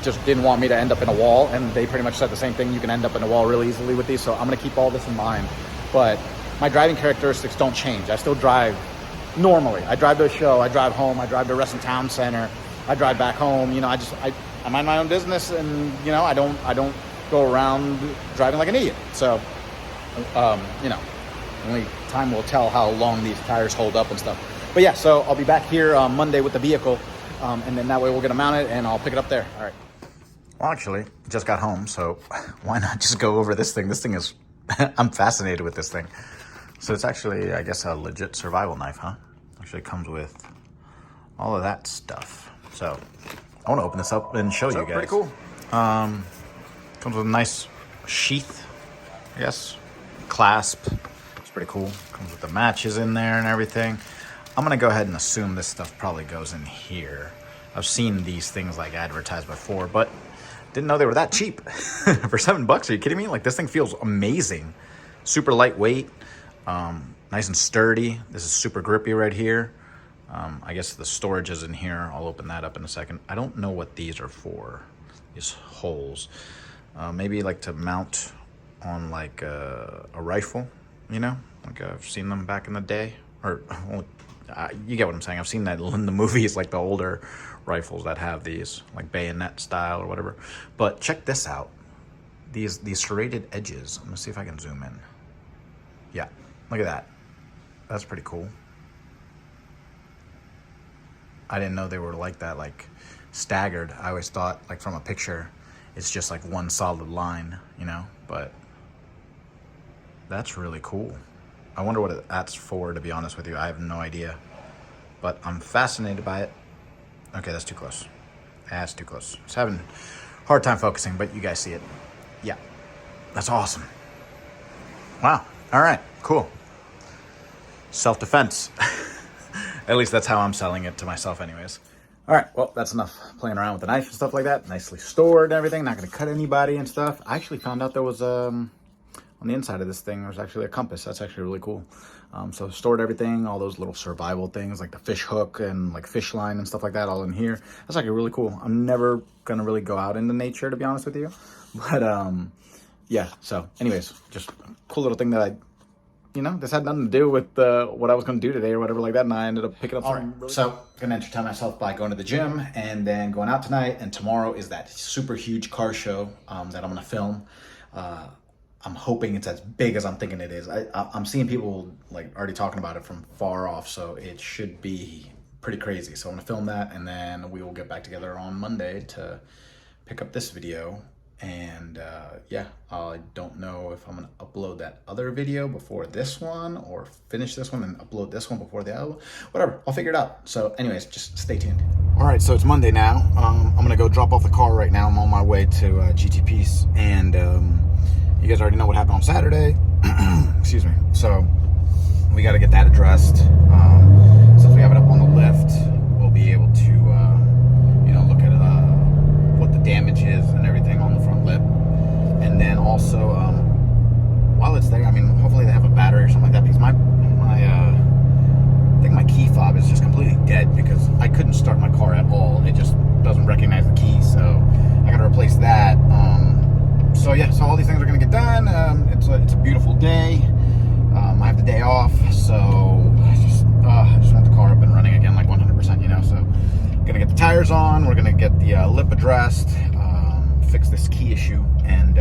Speaker 1: just didn't want me to end up in a wall. And they pretty much said the same thing. You can end up in a wall really easily with these. So I'm going to keep all this in mind. But my driving characteristics don't change. I still drive normally. I drive to a show, I drive home, I drive to a wrestling town center, I drive back home. You know, I mind my own business, and, you know, I don't go around driving like an idiot. So, you know, only time will tell how long these tires hold up and stuff. But yeah, so I'll be back here on Monday with the vehicle, and then that way we'll get them mounted and I'll pick it up there. All right. Well, actually, just got home, so why not just go over this thing? This thing is, I'm fascinated with this thing. So it's actually, I guess, a legit survival knife, huh? Actually comes with all of that stuff. So I want to open this up and show you guys. Pretty cool. Comes with a nice sheath, I guess, clasp. It's pretty cool. Comes with the matches in there and everything. I'm gonna go ahead and assume this stuff probably goes in here. I've seen these things like advertised before, but didn't know they were that cheap. For $7, are you kidding me? Like, this thing feels amazing. Super lightweight. Nice and sturdy. This is super grippy right here. I guess the storage is in here. I'll open that up in a second. I don't know what these are for, these holes. Maybe like to mount on like a rifle, you know? Like I've seen them back in the day. Or, you get what I'm saying. I've seen that in the movies, like the older rifles that have these, like bayonet style or whatever. But check this out. These serrated edges. I'm gonna see if I can zoom in. Yeah, look at that. That's pretty cool. I didn't know they were like that, like staggered. I always thought, like, from a picture, it's just like one solid line, you know? But that's really cool. I wonder what that's for, to be honest with you. I have no idea. But I'm fascinated by it. Okay, that's too close. That's too close. I was having a hard time focusing, but you guys see it. Yeah, that's awesome. Wow. All right, cool. Self-defense. At least that's how I'm selling it to myself anyways. All right, well, that's enough playing around with the knife and stuff like that. Nicely stored and everything. Not gonna cut anybody and stuff. I actually found out there was, on the inside of this thing, there's actually a compass. That's actually really cool. So stored everything, all those little survival things like the fish hook and like fish line and stuff like that, all in here. That's actually really cool. I'm never gonna really go out into nature, to be honest with you. But yeah, so anyways, just a cool little thing that I, you know, this had nothing to do with what I was going to do today or whatever like that, and I ended up picking up something. Right. So I'm going to entertain myself by going to the gym and then going out tonight, and tomorrow is that super huge car show that I'm going to film. I'm hoping it's as big as I'm thinking it is. I'm seeing people like already talking about it from far off, so it should be pretty crazy. So I'm going to film that, and then we will get back together on Monday to pick up this video. And yeah, I don't know if I'm gonna upload that other video before this one, or finish this one and upload this one before the other one. Whatever, I'll figure it out. So anyways, just stay tuned. All right, so it's Monday now. I'm gonna go drop off the car right now. I'm on my way to GTP's, and you guys already know what happened on Saturday. Excuse me. So we gotta get that addressed. Since we have it up on the lift, we'll be able to you know, look at what the damage is and everything on the front lip. And then also, while it's there, I mean, hopefully they have a battery or something like that, because my I think my key fob is just completely dead, because I couldn't start my car at all. It just doesn't recognize the key, so I gotta replace that. So yeah, so all these things are gonna get done. It's a beautiful day. I have the day off, so I just want the car up and running again, like 100%, you know. So gonna get the tires on, we're gonna get the lip addressed, fix this key issue, and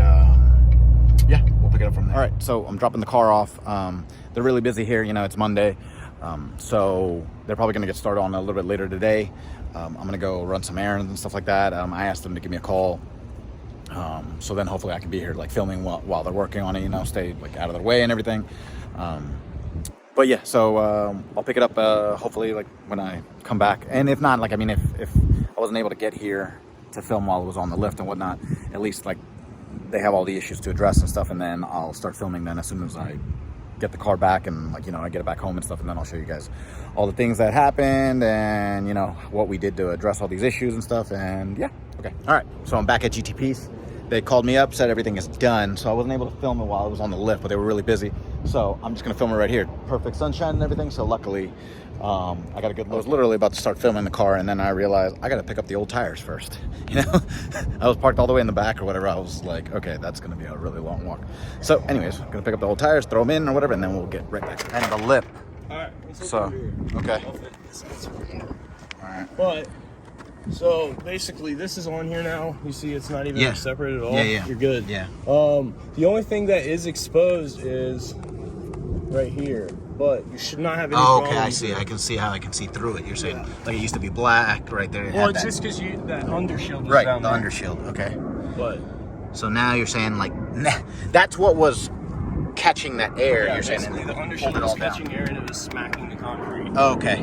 Speaker 1: yeah, we'll pick it up from there. All right, so I'm dropping the car off. They're really busy here. You know, it's Monday. So they're probably going to get started on a little bit later today. I'm going to go run some errands and stuff like that. I asked them to give me a call. So then hopefully I can be here like filming while they're working on it, you know, stay like out of their way and everything. But yeah, so I'll pick it up hopefully like when I come back. And if not, like, I mean, if I wasn't able to get here to film while it was on the lift and whatnot, at least like they have all the issues to address and stuff, and then I'll start filming then as soon as I get the car back and, like, you know, I get it back home and stuff, and then I'll show you guys all the things that happened and, you know, what we did to address all these issues and stuff. And yeah, okay. All right, so I'm back at GTP's. They called me up, said everything is done, so I wasn't able to film it while I was on the lift, but they were really busy. So I'm just gonna film it right here. Perfect sunshine and everything, so luckily, I got a good look. I was literally about to start filming the car, and then I realized I gotta pick up the old tires first, you know? I was parked all the way in the back or whatever. I was like, okay, that's gonna be a really long walk. So anyways, I'm gonna pick up the old tires, throw them in or whatever, and then we'll get right back. And the lip.
Speaker 2: All right,
Speaker 1: so, okay.
Speaker 2: All right. But, so basically this is on here now. You see it's not even separate at all.
Speaker 1: Yeah.
Speaker 2: You're good.
Speaker 1: Yeah.
Speaker 2: The only thing that is exposed is right here. But you should not have any
Speaker 1: okay, I see. I can see how I can see through it. You're saying like it used to be black right there.
Speaker 2: Well, it's just because that undershield was
Speaker 1: right,
Speaker 2: down there.
Speaker 1: Undershield. Okay.
Speaker 2: But
Speaker 1: so now you're saying like that's what was catching that air.
Speaker 2: Yeah,
Speaker 1: you're saying
Speaker 2: the undershield was catching air and it was smacking the concrete.
Speaker 1: Okay.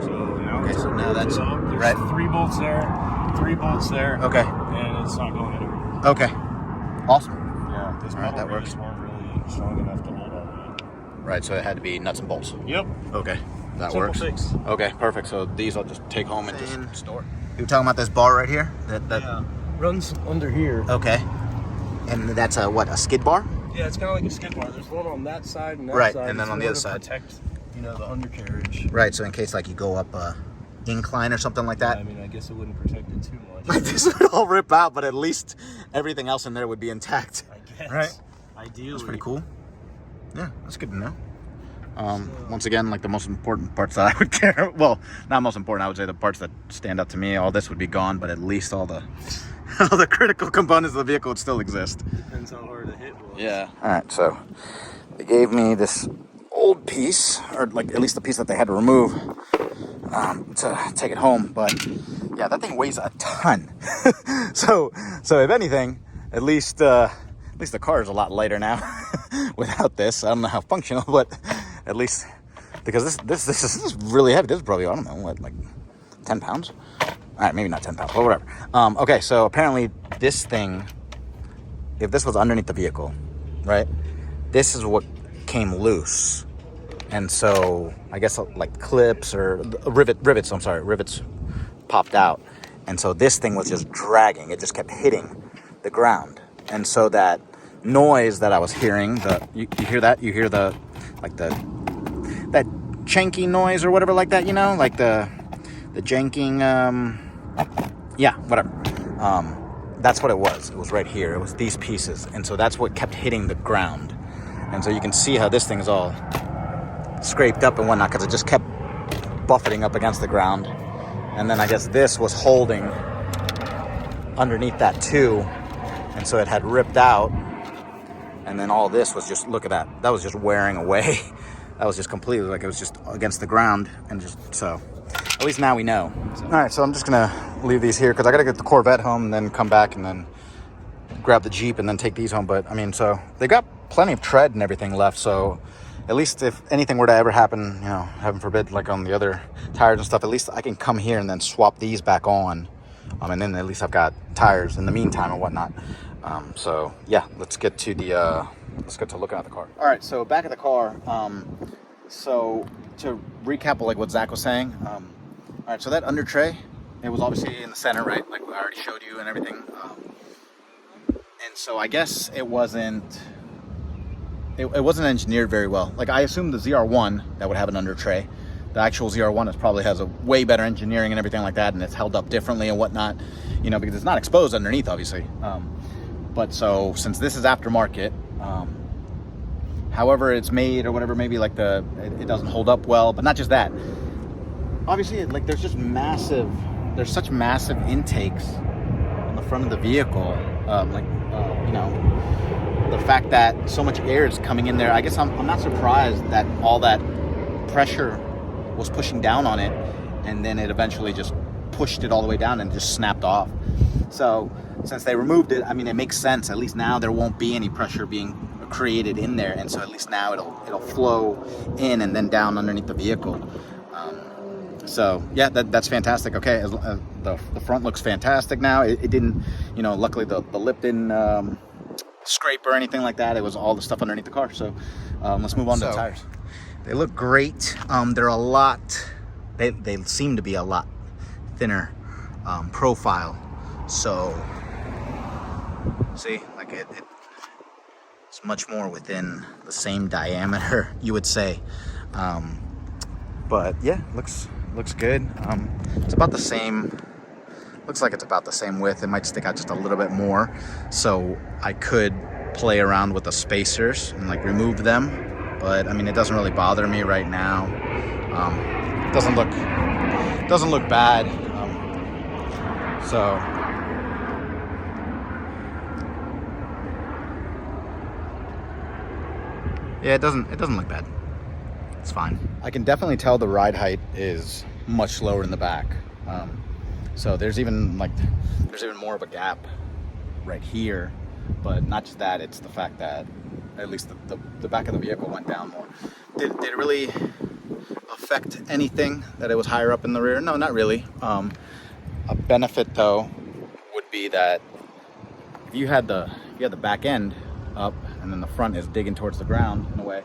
Speaker 2: So now,
Speaker 1: so now that's
Speaker 2: there's
Speaker 1: right.
Speaker 2: 3 bolts there, 3 bolts there.
Speaker 1: Okay.
Speaker 2: And it's not going anywhere.
Speaker 1: Okay. Awesome.
Speaker 2: Yeah. This
Speaker 1: all right, that works.
Speaker 2: weren't really strong enough to hold on.
Speaker 1: Right, so it had to be nuts and bolts.
Speaker 2: Yep.
Speaker 1: Okay, that
Speaker 2: Simple
Speaker 1: works.
Speaker 2: fix.
Speaker 1: Okay, perfect. So these I'll just take home and just store. You were talking about this bar right here? That
Speaker 2: runs under here.
Speaker 1: Okay. And that's a skid bar?
Speaker 2: Yeah, it's kind of like a skid bar. There's one on that side and that
Speaker 1: right,
Speaker 2: side.
Speaker 1: and then on the other side.
Speaker 2: Protect, you know, the undercarriage.
Speaker 1: Right, so in case like you go up a incline or something like that.
Speaker 2: Yeah, I mean, I guess it wouldn't protect it too much.
Speaker 1: Like this would all rip out, but at least everything else in there would be intact.
Speaker 2: I guess.
Speaker 1: Right?
Speaker 2: Ideally.
Speaker 1: That's pretty cool. Yeah, that's good to know. Once again, like the most important parts that I would care, well, not most important, I would say the parts that stand out to me, all this would be gone, but at least all the critical components of the vehicle would still exist.
Speaker 2: Depends how hard the hit was.
Speaker 1: Yeah. All right, so they gave me this old piece, or like at least the piece that they had to remove to take it home, but yeah, that thing weighs a ton. so if anything, at least the car is a lot lighter now without this. I don't know how functional, but at least because this is really heavy. This is probably, I don't know, what, like 10 pounds? All right, maybe not 10 pounds, but whatever. Okay, so apparently this thing, if this was underneath the vehicle, right, this is what came loose. And so I guess like clips or rivets popped out. And so this thing was just dragging. It just kept hitting the ground. And so that noise that I was hearing, you hear that? You hear that janky noise or whatever like that, you know? Like the janking, yeah, whatever. That's what it was. It was right here. It was these pieces. And so that's what kept hitting the ground. And so you can see how this thing is all scraped up and whatnot because it just kept buffeting up against the ground. And then I guess this was holding underneath that too. And so it had ripped out. And then all this was just, look at that. That was just wearing away. That was just completely, like it was just against the ground. And just, so at least now we know. So. All right, so I'm just gonna leave these here because I gotta get the Corvette home and then come back and then grab the Jeep and then take these home. But I mean, so they got plenty of tread and everything left. So at least if anything were to ever happen, you know, heaven forbid, like on the other tires and stuff, at least I can come here and then swap these back on. And then at least I've got tires in the meantime and whatnot. So yeah, let's get to looking at the car. All right, so back at the car. So to recap like what Zach was saying. All right, so that under tray, it was obviously in the center, right? Like I already showed you and everything. And so I guess it wasn't engineered very well. Like I assumed the ZR1 that would have an under tray. The actual ZR1 probably has a way better engineering and everything like that, and it's held up differently and whatnot, you know, because it's not exposed underneath, obviously. But so since this is aftermarket, however it's made or whatever, maybe like it doesn't hold up well. But not just that. Obviously, like there's such massive intakes on the front of the vehicle you know, the fact that so much air is coming in there. I guess I'm not surprised that all that pressure was pushing down on it, and then it eventually just pushed it all the way down and just snapped off. So since they removed it, I mean, it makes sense. At least now there won't be any pressure being created in there, and so at least now it'll flow in and then down underneath the vehicle. So yeah, that's fantastic. Okay, the front looks fantastic now. It didn't, you know, luckily the lip didn't scrape or anything like that. It was all the stuff underneath the car. So let's move on to the tires. They look great. They're a lot, they seem to be a lot thinner profile. So see, like it's much more within the same diameter, you would say. But yeah, looks good. It's about the same. Looks like it's about the same width. It might stick out just a little bit more, so I could play around with the spacers and like remove them. But I mean, it doesn't really bother me right now. It doesn't look bad. So yeah, it doesn't look bad. It's fine. I can definitely tell the ride height is much lower in the back. So there's even more of a gap right here. But not just that, it's the fact that at least the back of the vehicle went down more. Did it really affect anything that it was higher up in the rear? No, not really. A benefit though would be that if you had the back end up and then the front is digging towards the ground in a way,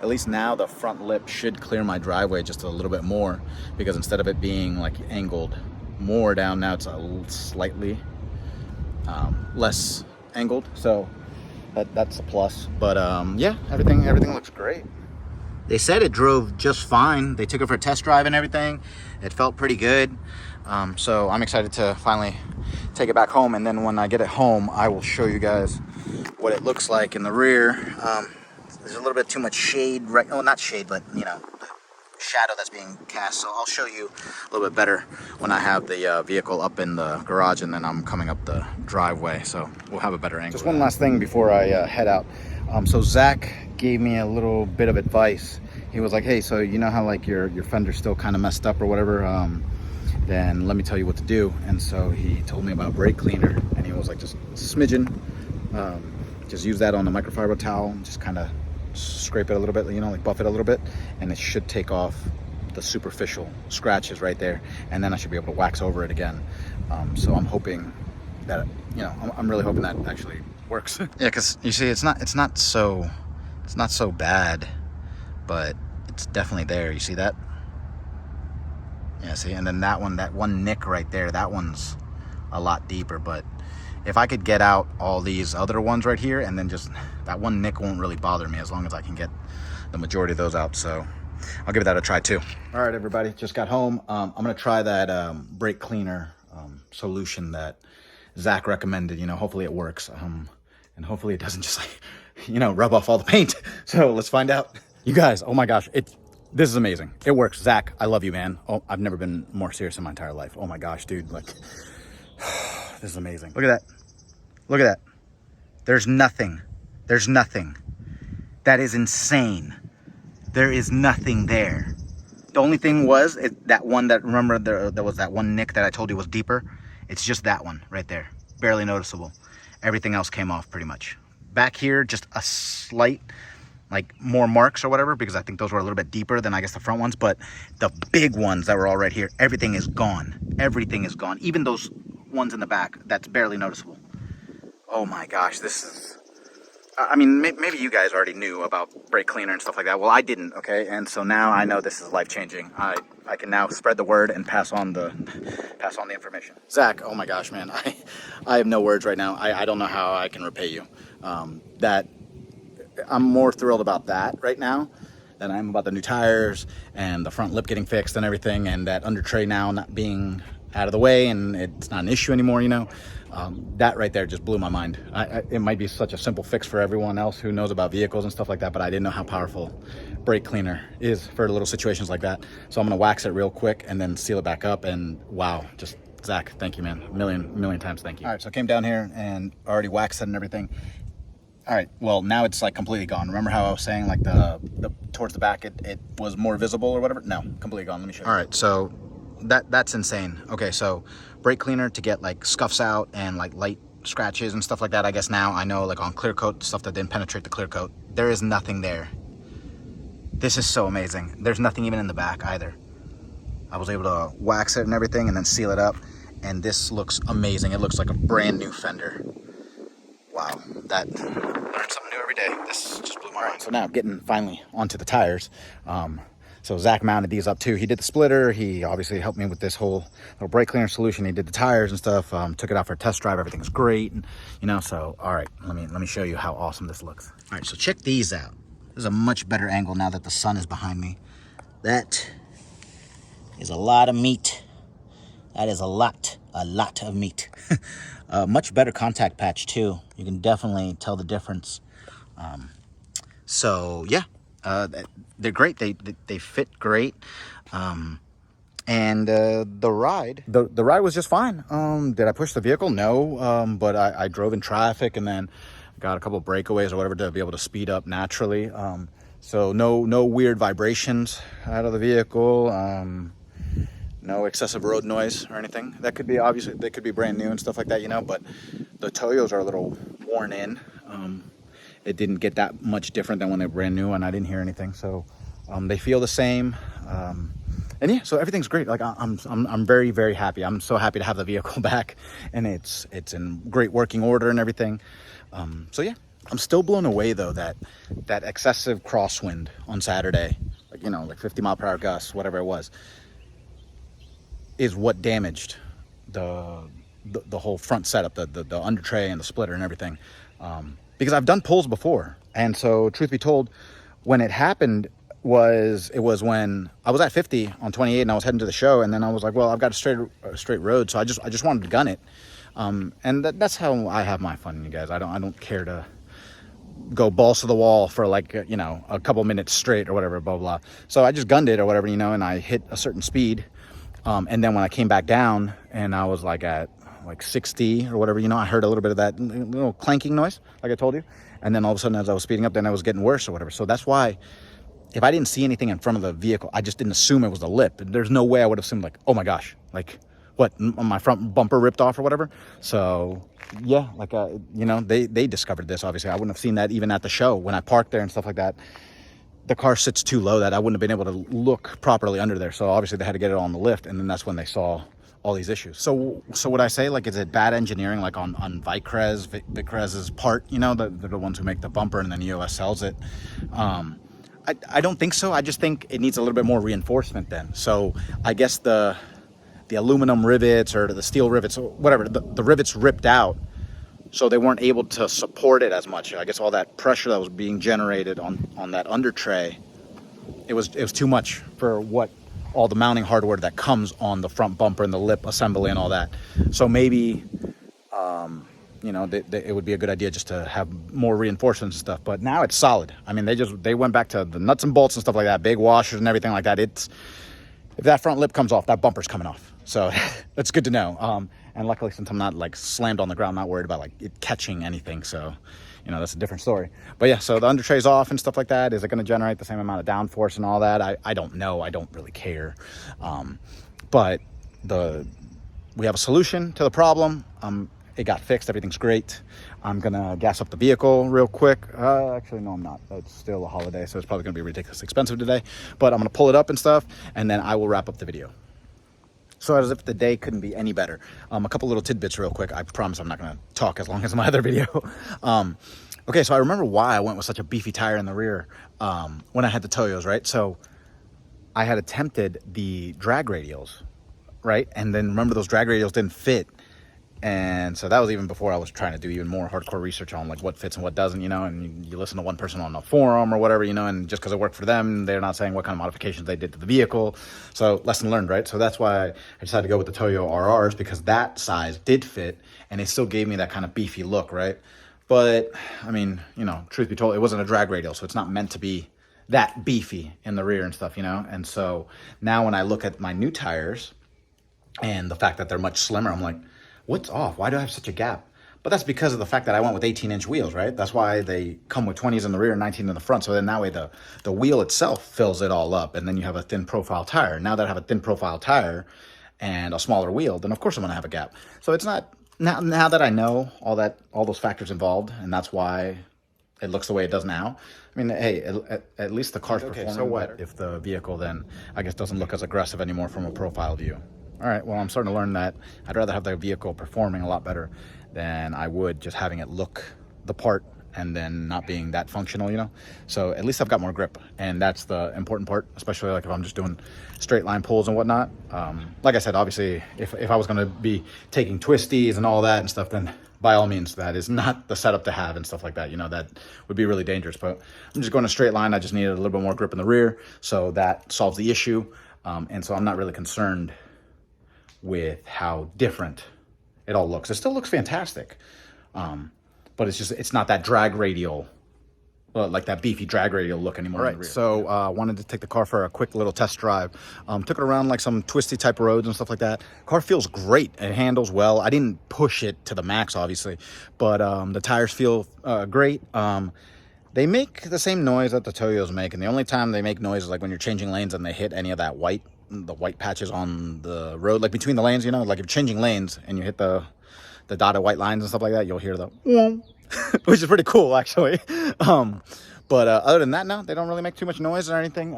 Speaker 1: at least now the front lip should clear my driveway just a little bit more, because instead of it being like angled more down, now it's a slightly less angled. So that's a plus. But yeah, everything looks great. They said it drove just fine. They took it for a test drive and everything. It felt pretty good. So I'm excited to finally take it back home, and then when I get it home, I will show you guys what it looks like in the rear. There's a little bit too much shade, right? Oh, not shade, but you know, the shadow that's being cast. So I'll show you a little bit better when I have the vehicle up in the garage, and then I'm coming up the driveway. So we'll have a better angle. Just one last thing before I head out. So Zach gave me a little bit of advice. He was like, hey, so you know how like your fender's still kind of messed up or whatever? Then let me tell you what to do. And so he told me about brake cleaner, and he was like, just a smidgen. Just use that on the microfiber towel, just kind of scrape it a little bit, you know, like buff it a little bit, and it should take off the superficial scratches right there, and then I should be able to wax over it again. So I'm hoping that, you know, I'm really hoping that actually works. Yeah, because you see, it's not so bad, but it's definitely there. You see that? Yeah, see, and then that one nick right there, that one's a lot deeper. But if I could get out all these other ones right here, and then just that one nick won't really bother me as long as I can get the majority of those out. So I'll give that a try too. All right, everybody, just got home. I'm gonna try that brake cleaner solution that Zach recommended. You know, hopefully it works, and hopefully it doesn't just like, you know, rub off all the paint. So let's find out. You guys, oh my gosh, this is amazing. It works. Zach, I love you, man. Oh, I've never been more serious in my entire life. Oh my gosh, dude, like, this is amazing. Look at that. Look at that. There's nothing. There's nothing. That is insane. There is nothing there. The only thing was that one that, remember there was that one nick that I told you was deeper? It's just that one right there. Barely noticeable. Everything else came off pretty much. Back here, just a slight, like more marks or whatever, because I think those were a little bit deeper than I guess the front ones, but the big ones that were all right here, everything is gone. Everything is gone. Even those ones in the back, that's barely noticeable. Oh my gosh, this is, I mean, maybe you guys already knew about brake cleaner and stuff like that. Well, I didn't, okay? And so now I know this is life-changing. I can now spread the word and pass on the information. Zach, oh my gosh, man, I have no words right now. I don't know how I can repay you. That I'm more thrilled about that right now than I am about the new tires and the front lip getting fixed and everything, and that under tray now not being out of the way and it's not an issue anymore, you know. That right there just blew my mind. It might be such a simple fix for everyone else who knows about vehicles and stuff like that, but I didn't know how powerful brake cleaner is for little situations like that. So I'm gonna wax it real quick and then seal it back up, and wow, just Zach, thank you, man. A million times thank you. All right, so I came down here and already waxed it and everything. All right, well, now it's like completely gone. Remember how I was saying like the towards the back it was more visible or whatever? No, completely gone. Let me show you. All right, so that's insane. Okay, so brake cleaner to get like scuffs out and like light scratches and stuff like that. I guess now I know like on clear coat, stuff that didn't penetrate the clear coat, there is nothing there. This is so amazing. There's nothing even in the back either. I was able to wax it and everything and then seal it up, and this looks amazing. It looks like a brand new fender. Wow, that learned something new every day. This just blew my mind. So now getting finally onto the tires. So Zach mounted these up too. He did the splitter. He obviously helped me with this whole little brake cleaner solution. He did the tires and stuff. Took it out for a test drive. Everything's great, and you know. So all right, let me show you how awesome this looks. All right, so check these out. This is a much better angle now that the sun is behind me. That is a lot of meat. That is a lot of meat. Much better contact patch too. You can definitely tell the difference. So yeah, they're great. They fit great. And the ride was just fine. Did I push the vehicle? No. But I drove in traffic and then got a couple of breakaways or whatever to be able to speed up naturally. So no weird vibrations out of the vehicle. No excessive road noise or anything. That could be, obviously, they could be brand new and stuff like that, you know, but the Toyos are a little worn in. It didn't get that much different than when they're brand new, and I didn't hear anything. So they feel the same. And yeah, so everything's great. Like I'm very, very happy. I'm so happy to have the vehicle back, and it's in great working order and everything. So yeah, I'm still blown away though that excessive crosswind on Saturday, like, you know, like 50-mile-per-hour gusts, whatever it was, is what damaged the whole front setup, the under tray and the splitter and everything. Because I've done pulls before, and so truth be told, when it happened it was when I was at 50 on 28 and I was heading to the show, and then I was like, well, I've got a straight road, so I just wanted to gun it. And that's how I have my fun, you guys. I don't care to go balls to the wall for like, you know, a couple minutes straight or whatever, blah blah. So I just gunned it or whatever, you know, and I hit a certain speed. And then when I came back down and I was like at like 60 or whatever, you know, I heard a little bit of that little clanking noise, like I told you. And then all of a sudden, as I was speeding up, then I was getting worse or whatever. So that's why, if I didn't see anything in front of the vehicle, I just didn't assume it was the lip. There's no way I would have assumed like, oh my gosh, like what, my front bumper ripped off or whatever. So yeah, like, you know, they discovered this, obviously. I wouldn't have seen that even at the show when I parked there and stuff like that. The car sits too low that I wouldn't have been able to look properly under there. So obviously they had to get it on the lift, and then that's when they saw all these issues. So would I say, like, is it bad engineering, like on Vicrez's part? You know, they're the ones who make the bumper, and then EOS sells it. I don't think so. I just think it needs a little bit more reinforcement then. So I guess the aluminum rivets or the steel rivets, or whatever, the rivets ripped out, so they weren't able to support it as much. I guess all that pressure that was being generated on that under tray, it was too much for what all the mounting hardware that comes on the front bumper and the lip assembly and all that. So maybe, you know, it would be a good idea just to have more reinforcements and stuff. But now it's solid. I mean, they went back to the nuts and bolts and stuff like that, big washers and everything like that. If that front lip comes off, that bumper's coming off. So that's good to know. And luckily, since I'm not like slammed on the ground, I'm not worried about like it catching anything. So, you know, that's a different story. But yeah, so the under tray's off and stuff like that. Is it going to generate the same amount of downforce and all that? I don't know. I don't really care. But we have a solution to the problem. It got fixed. Everything's great. I'm going to gas up the vehicle real quick. Actually, no, I'm not. It's still a holiday, so it's probably going to be ridiculously expensive today. But I'm going to pull it up and stuff, and then I will wrap up the video. So as if the day couldn't be any better. A couple little tidbits real quick. I promise I'm not going to talk as long as my other video. Okay, so I remember why I went with such a beefy tire in the rear when I had the Toyos, right? So I had attempted the drag radials, right? And then remember those drag radials didn't fit. And so that was even before I was trying to do even more hardcore research on like what fits and what doesn't, you know, and you listen to one person on a forum or whatever, you know, and just because it worked for them, they're not saying what kind of modifications they did to the vehicle. So lesson learned, right? So that's why I decided to go with the Toyo RRs, because that size did fit and it still gave me that kind of beefy look, right? But I mean, you know, truth be told, it wasn't a drag radial, so it's not meant to be that beefy in the rear and stuff, you know? And so now when I look at my new tires, And the fact that they're much slimmer, I'm like, what's off? Why do I have such a gap? But that's because of the fact that I went with 18-inch wheels, right? That's why they come with 20s in the rear and 19 in the front. So then that way the wheel itself fills it all up. And then you have a thin profile tire. Now that I have a thin profile tire and a smaller wheel, then of course I'm going to have a gap. So it's not, now that I know all those factors involved, and that's why it looks the way it does now. I mean, hey, at least the car's performing. So what if the vehicle then, I guess, doesn't look as aggressive anymore from a profile view? All right, well, I'm starting to learn that I'd rather have the vehicle performing a lot better than I would just having it look the part and then not being that functional, you know? So at least I've got more grip, and that's the important part, especially like if I'm just doing straight line pulls and whatnot. Like I said, obviously, if I was gonna be taking twisties and all that and stuff, then by all means, that is not the setup to have and stuff like that. You know, that would be really dangerous, but I'm just going a straight line. I just needed a little bit more grip in the rear, so that solves the issue. And so I'm not really concerned with how different it all looks. It still looks fantastic, but it's not that drag radial, like that beefy drag radial look anymore. All right, so wanted to take the car for a quick little test drive. Took it around like some twisty type of roads and stuff like that. Car feels great. It handles well. I didn't push it to the max, obviously, but the tires feel great. They make the same noise that the Toyos make, and the only time they make noise is like when you're changing lanes and they hit any of that the white patches on the road, like between the lanes, you know, like if you're changing lanes and you hit the dotted white lines and stuff like that, you'll hear the which is pretty cool, actually. But other than that, no, they don't really make too much noise or anything.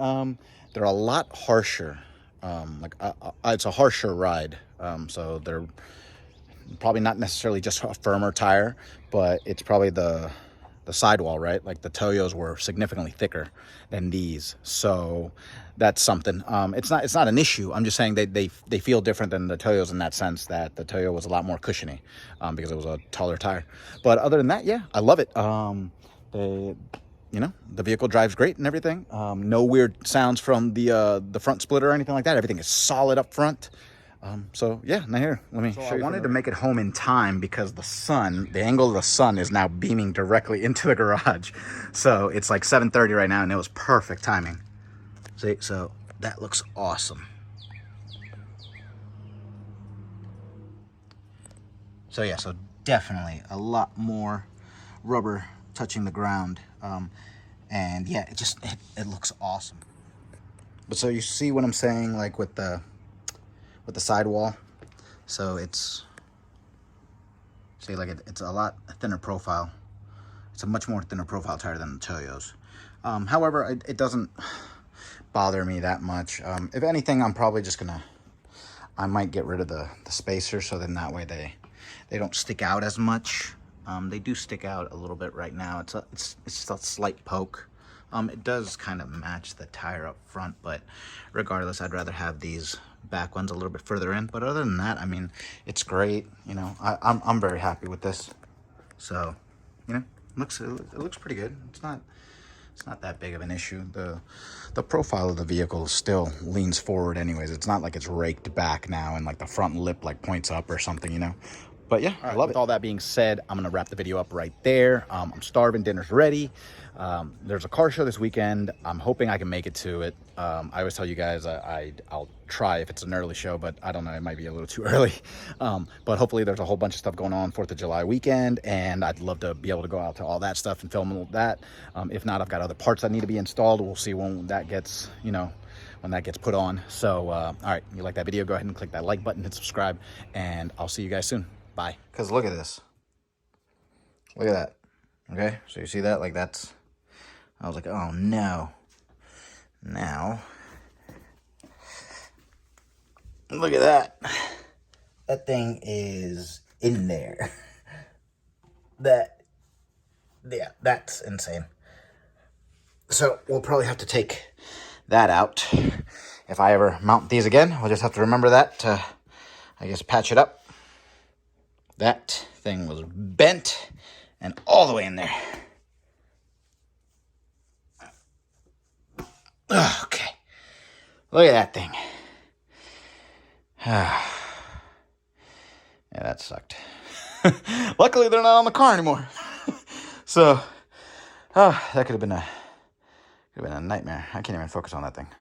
Speaker 1: They're a lot harsher. It's a harsher ride. So they're probably not necessarily just a firmer tire, but it's probably the sidewall, right? Like the Toyos were significantly thicker than these, so that's something. It's not an issue. I'm just saying they feel different than the Toyos in that sense, that the Toyo was a lot more cushiony because it was a taller tire. But other than that, yeah, I love it. You know, the vehicle drives great and everything. No weird sounds from the front splitter or anything like that. Everything is solid up front. So yeah, now here, let me show you. I wanted to make it home in time because the angle of the sun is now beaming directly into the garage. So it's like 7:30 right now, and it was perfect timing. See, so that looks awesome. So yeah, so definitely a lot more rubber touching the ground. And yeah, it looks awesome. But so you see what I'm saying, like with the sidewall. So it's a lot thinner profile. It's a much more thinner profile tire than the Toyos. However, it doesn't bother me that much. If anything, I'm probably just I might get rid of the spacer, so then that way they don't stick out as much. They do stick out a little bit right now. It's just a slight poke. It does kind of match the tire up front, but regardless, I'd rather have these back ones a little bit further in. But other than that, I mean, it's great. You know, I'm very happy with this. So, you know, it looks pretty good. It's not that big of an issue. The profile of the vehicle still leans forward anyways. It's not like it's raked back now and like the front lip like points up or something, you know. But yeah, I love it. With all that being said, I'm gonna wrap the video up right there. I'm starving, dinner's ready. There's a car show this weekend. I'm hoping I can make it to it. I always tell you guys I'll try if it's an early show, but I don't know, it might be a little too early. But hopefully there's a whole bunch of stuff going on 4th of July weekend, and I'd love to be able to go out to all that stuff and film all that. If not, I've got other parts that need to be installed. We'll see when that gets, you know, when that gets put on. So, all right, you like that video, go ahead and click that like button and subscribe, and I'll see you guys soon. Bye. Because look at this. Look at that. Okay, so you see that? Like that's, I was like, oh no. Now, look at that. That thing is in there. Yeah, that's insane. So we'll probably have to take that out. If I ever mount these again, we'll just have to remember that to, I guess, patch it up. That thing was bent and all the way in there. Okay. Look at that thing. Yeah, that sucked. Luckily, they're not on the car anymore. So, that could have been a nightmare. I can't even focus on that thing.